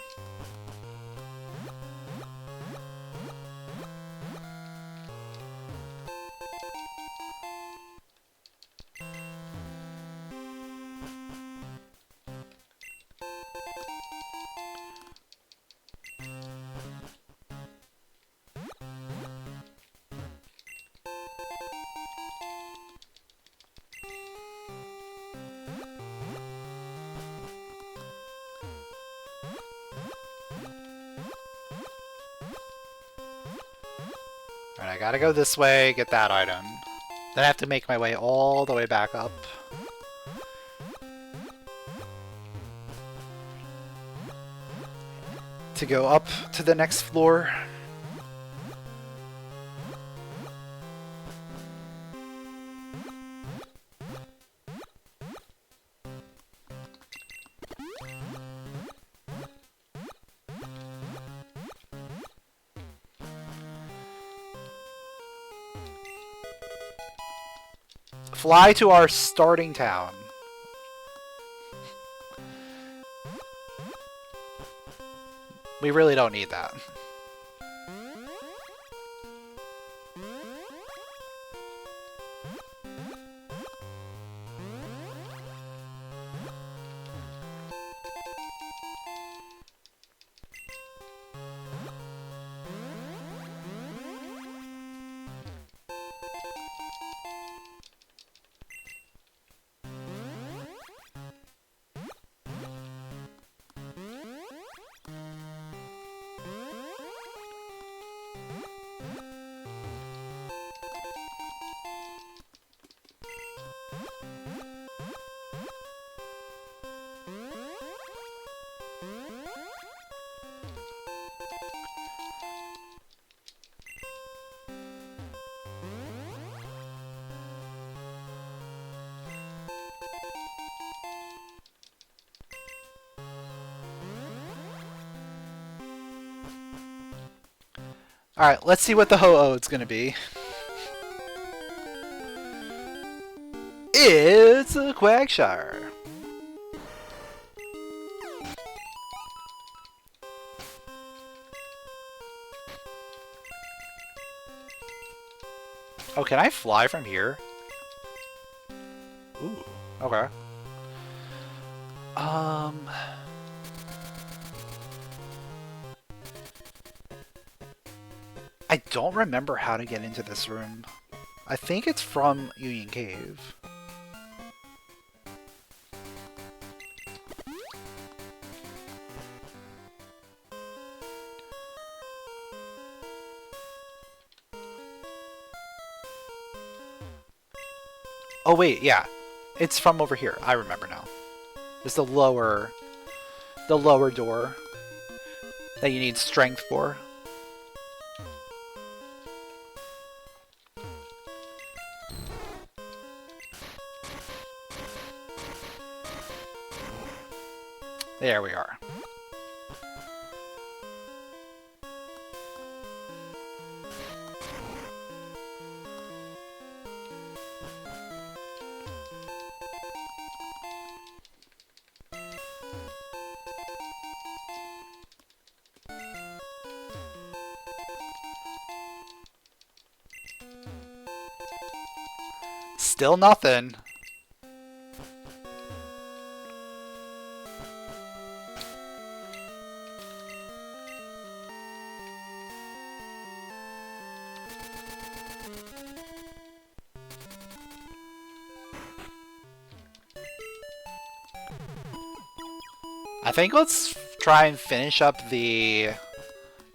Speaker 1: Alright, I gotta go this way, get that item. Then I have to make my way all the way back up. To go up to the next floor. Fly to our starting town. We really don't need that. Alright, let's see what the Ho-Oh is going to be. It's a Quagsire. Oh, can I fly from here? Ooh, okay. I don't remember how to get into this room. I think it's from Union Cave. Oh wait, yeah. It's from over here. I remember now. It's the lower door that you need strength for. There we are. Still nothing. I think let's try and finish up the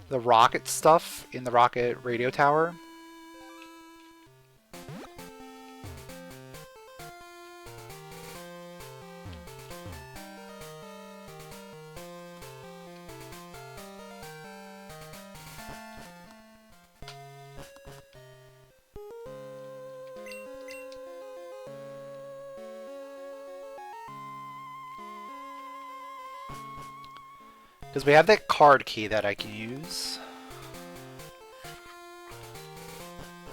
Speaker 1: rocket stuff in the rocket radio tower. Because we have that card key that I can use.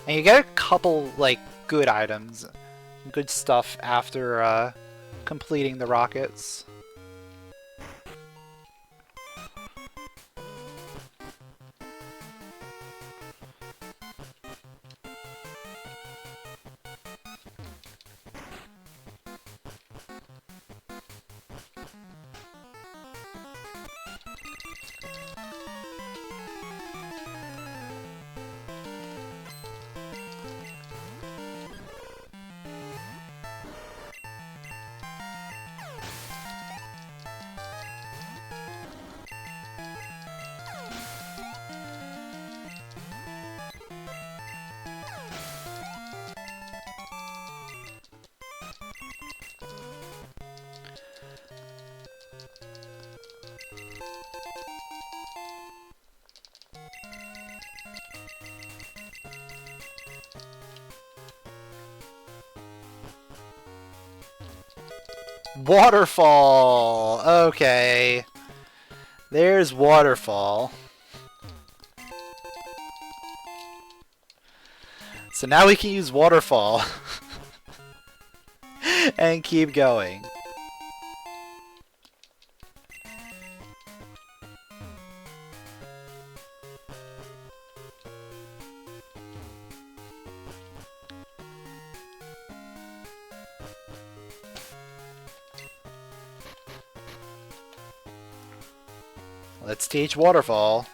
Speaker 1: And you get a couple, like, good items, good stuff after completing the rockets. Waterfall! Okay. There's Waterfall. So now we can use Waterfall. and keep going. Let's teach waterfall.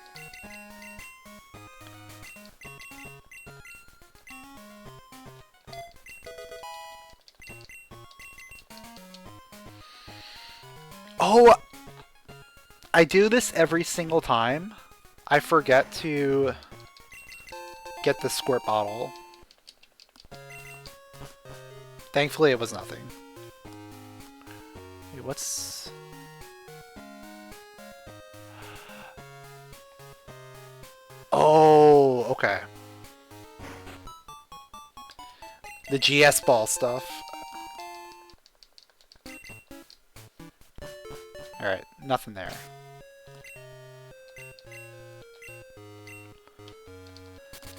Speaker 1: Oh, I do this every single time. I forget to get the squirt bottle. Thankfully, it was nothing. Wait, what's... Oh, okay. The GS ball stuff. Alright, nothing there.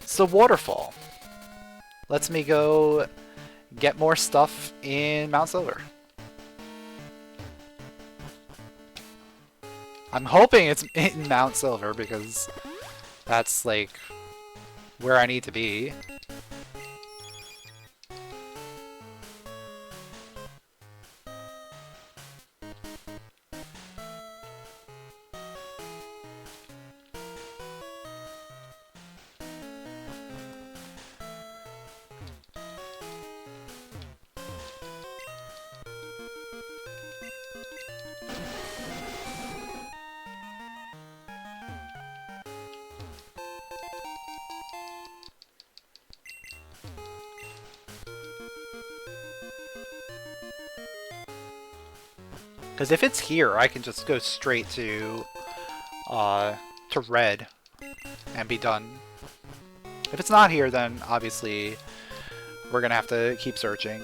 Speaker 1: So waterfall. Lets me go get more stuff in Mount Silver. I'm hoping it's in Mount Silver because that's like where I need to be. Because if it's here, I can just go straight to red and be done. If it's not here, then obviously we're gonna have to keep searching.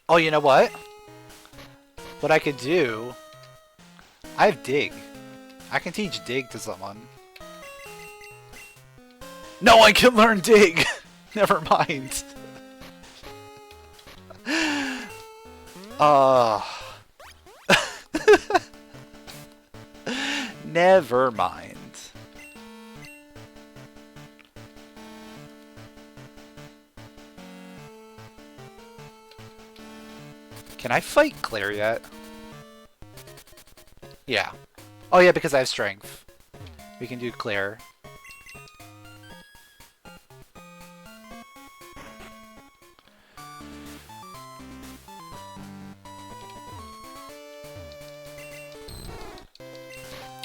Speaker 1: Oh, you know what? What I could do... I have Dig. I can teach Dig to someone. No one can learn Dig! Never mind. Never mind. Can I fight Claire yet? Yeah. Oh yeah, because I have strength. We can do Claire.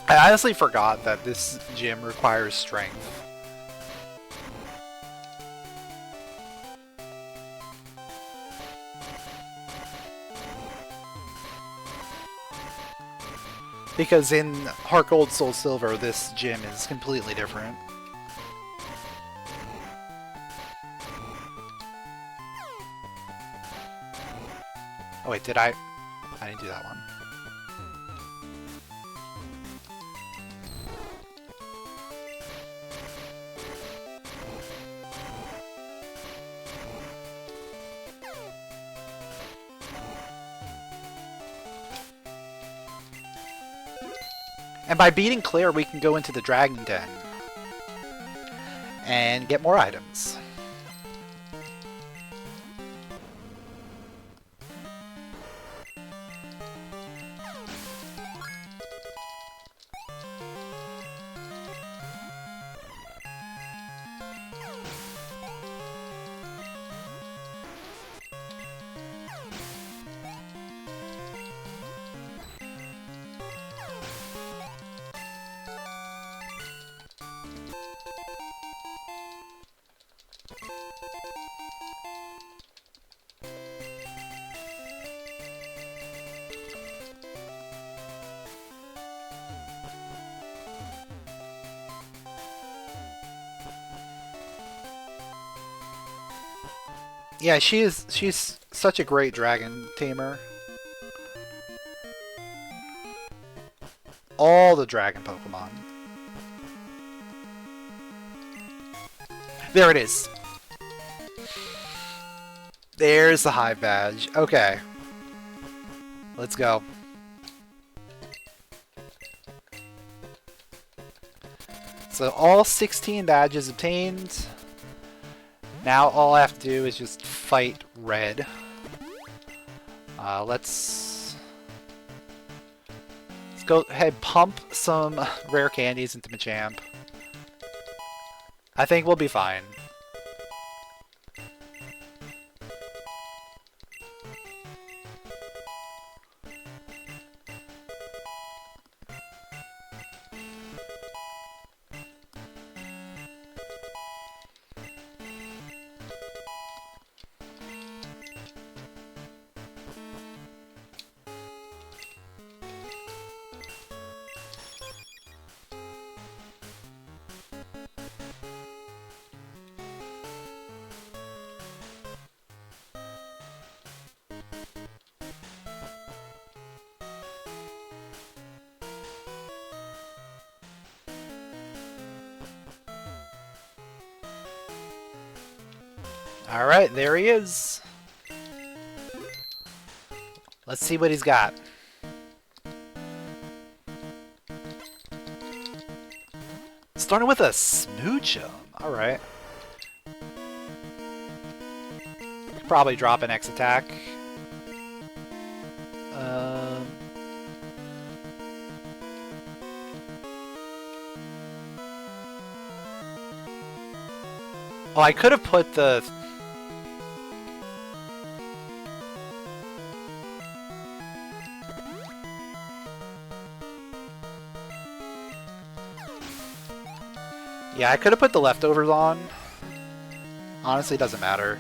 Speaker 1: I honestly forgot that this gym requires strength. Because in Heart Gold, Soul Silver, this gym is completely different. Oh wait, did I? I didn't do that one. And by beating Claire, we can go into the Dragon Den and get more items. Yeah, she's such a great dragon tamer. All the dragon Pokemon. There it is. There's the Hive badge. Okay. Let's go. So all 16 badges obtained. Now all I have to do is just fight Red. Let's go ahead, pump some rare candies into Machamp. I think we'll be fine. Alright, there he is. Let's see what he's got. Starting with a Smoochum. Alright. Probably drop an X attack. Oh, I could have put the... Yeah, I could have put the leftovers on. Honestly, it doesn't matter.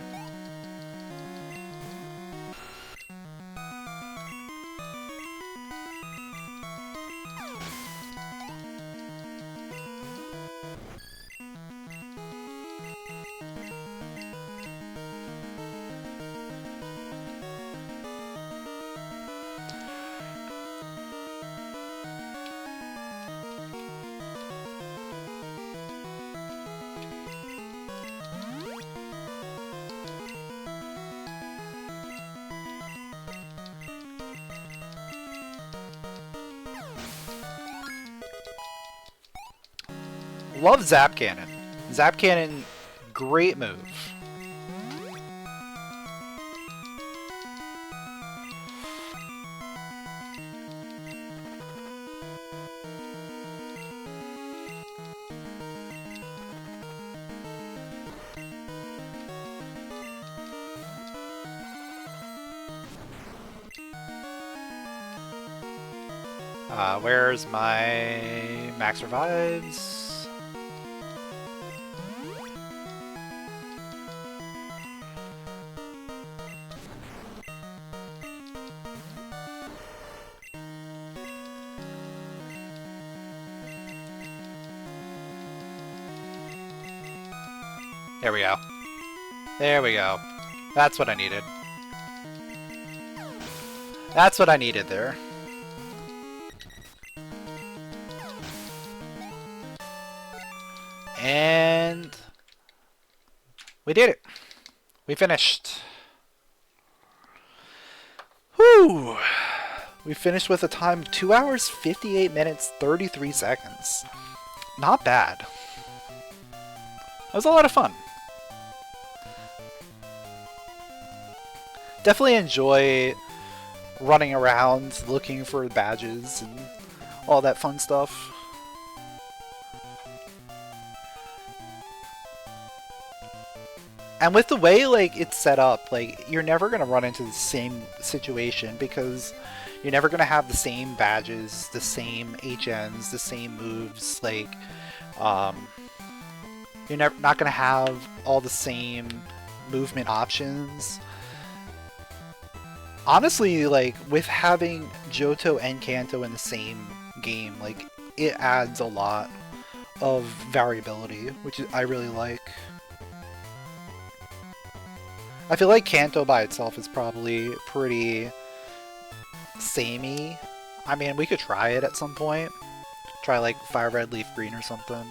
Speaker 1: Love Zap Cannon. Zap Cannon, great move. Where's my max revives? There we go. There we go. That's what I needed. That's what I needed there. And we did it. We finished. Whew. We finished with a time of 2 hours, 58 minutes, 33 seconds. Not bad. That was a lot of fun. Definitely enjoy running around looking for badges and all that fun stuff. And with the way like it's set up, like you're never gonna run into the same situation because you're never gonna have the same badges, the same HNs, the same moves. Like, you're not gonna have all the same movement options. Honestly, like with having Johto and Kanto in the same game, like it adds a lot of variability, which I really like. I feel like Kanto by itself is probably pretty samey. I mean, we could try it at some point. Try like Fire Red Leaf Green or something.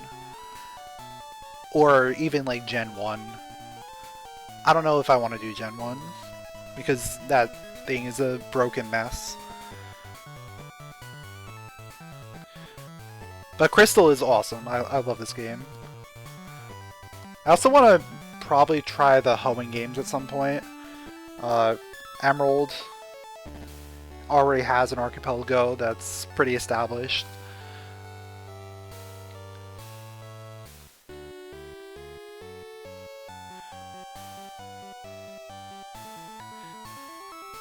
Speaker 1: Or even like Gen 1. I don't know if I want to do Gen 1. Because that thing is a broken mess. But Crystal is awesome. I love this game. I also want to probably try the Hoenn games at some point. Emerald already has an archipelago that's pretty established.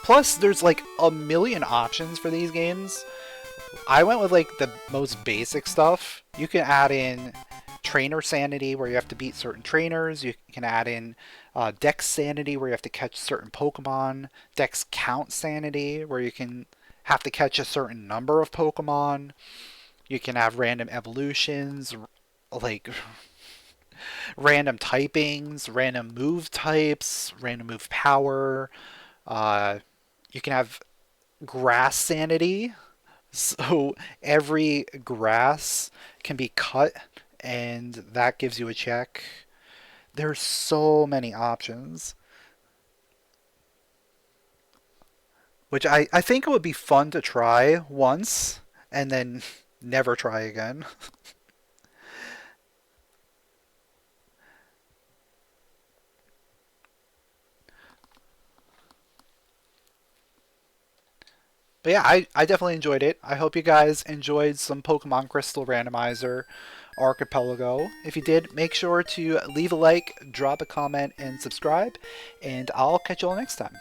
Speaker 1: Plus, there's like a million options for these games. I went with like the most basic stuff. You can add in trainer sanity where you have to beat certain trainers. You can add in dex sanity where you have to catch certain Pokemon. Dex count sanity where you can have to catch a certain number of Pokemon. You can have random evolutions, like random typings, random move types, random move power. You can have grass sanity. So every grass can be cut and that gives you a check. There's so many options. Which I think it would be fun to try once and then never try again. But yeah, I definitely enjoyed it. I hope you guys enjoyed some Pokemon Crystal Randomizer Archipelago. If you did, make sure to leave a like, drop a comment, and subscribe. And I'll catch you all next time.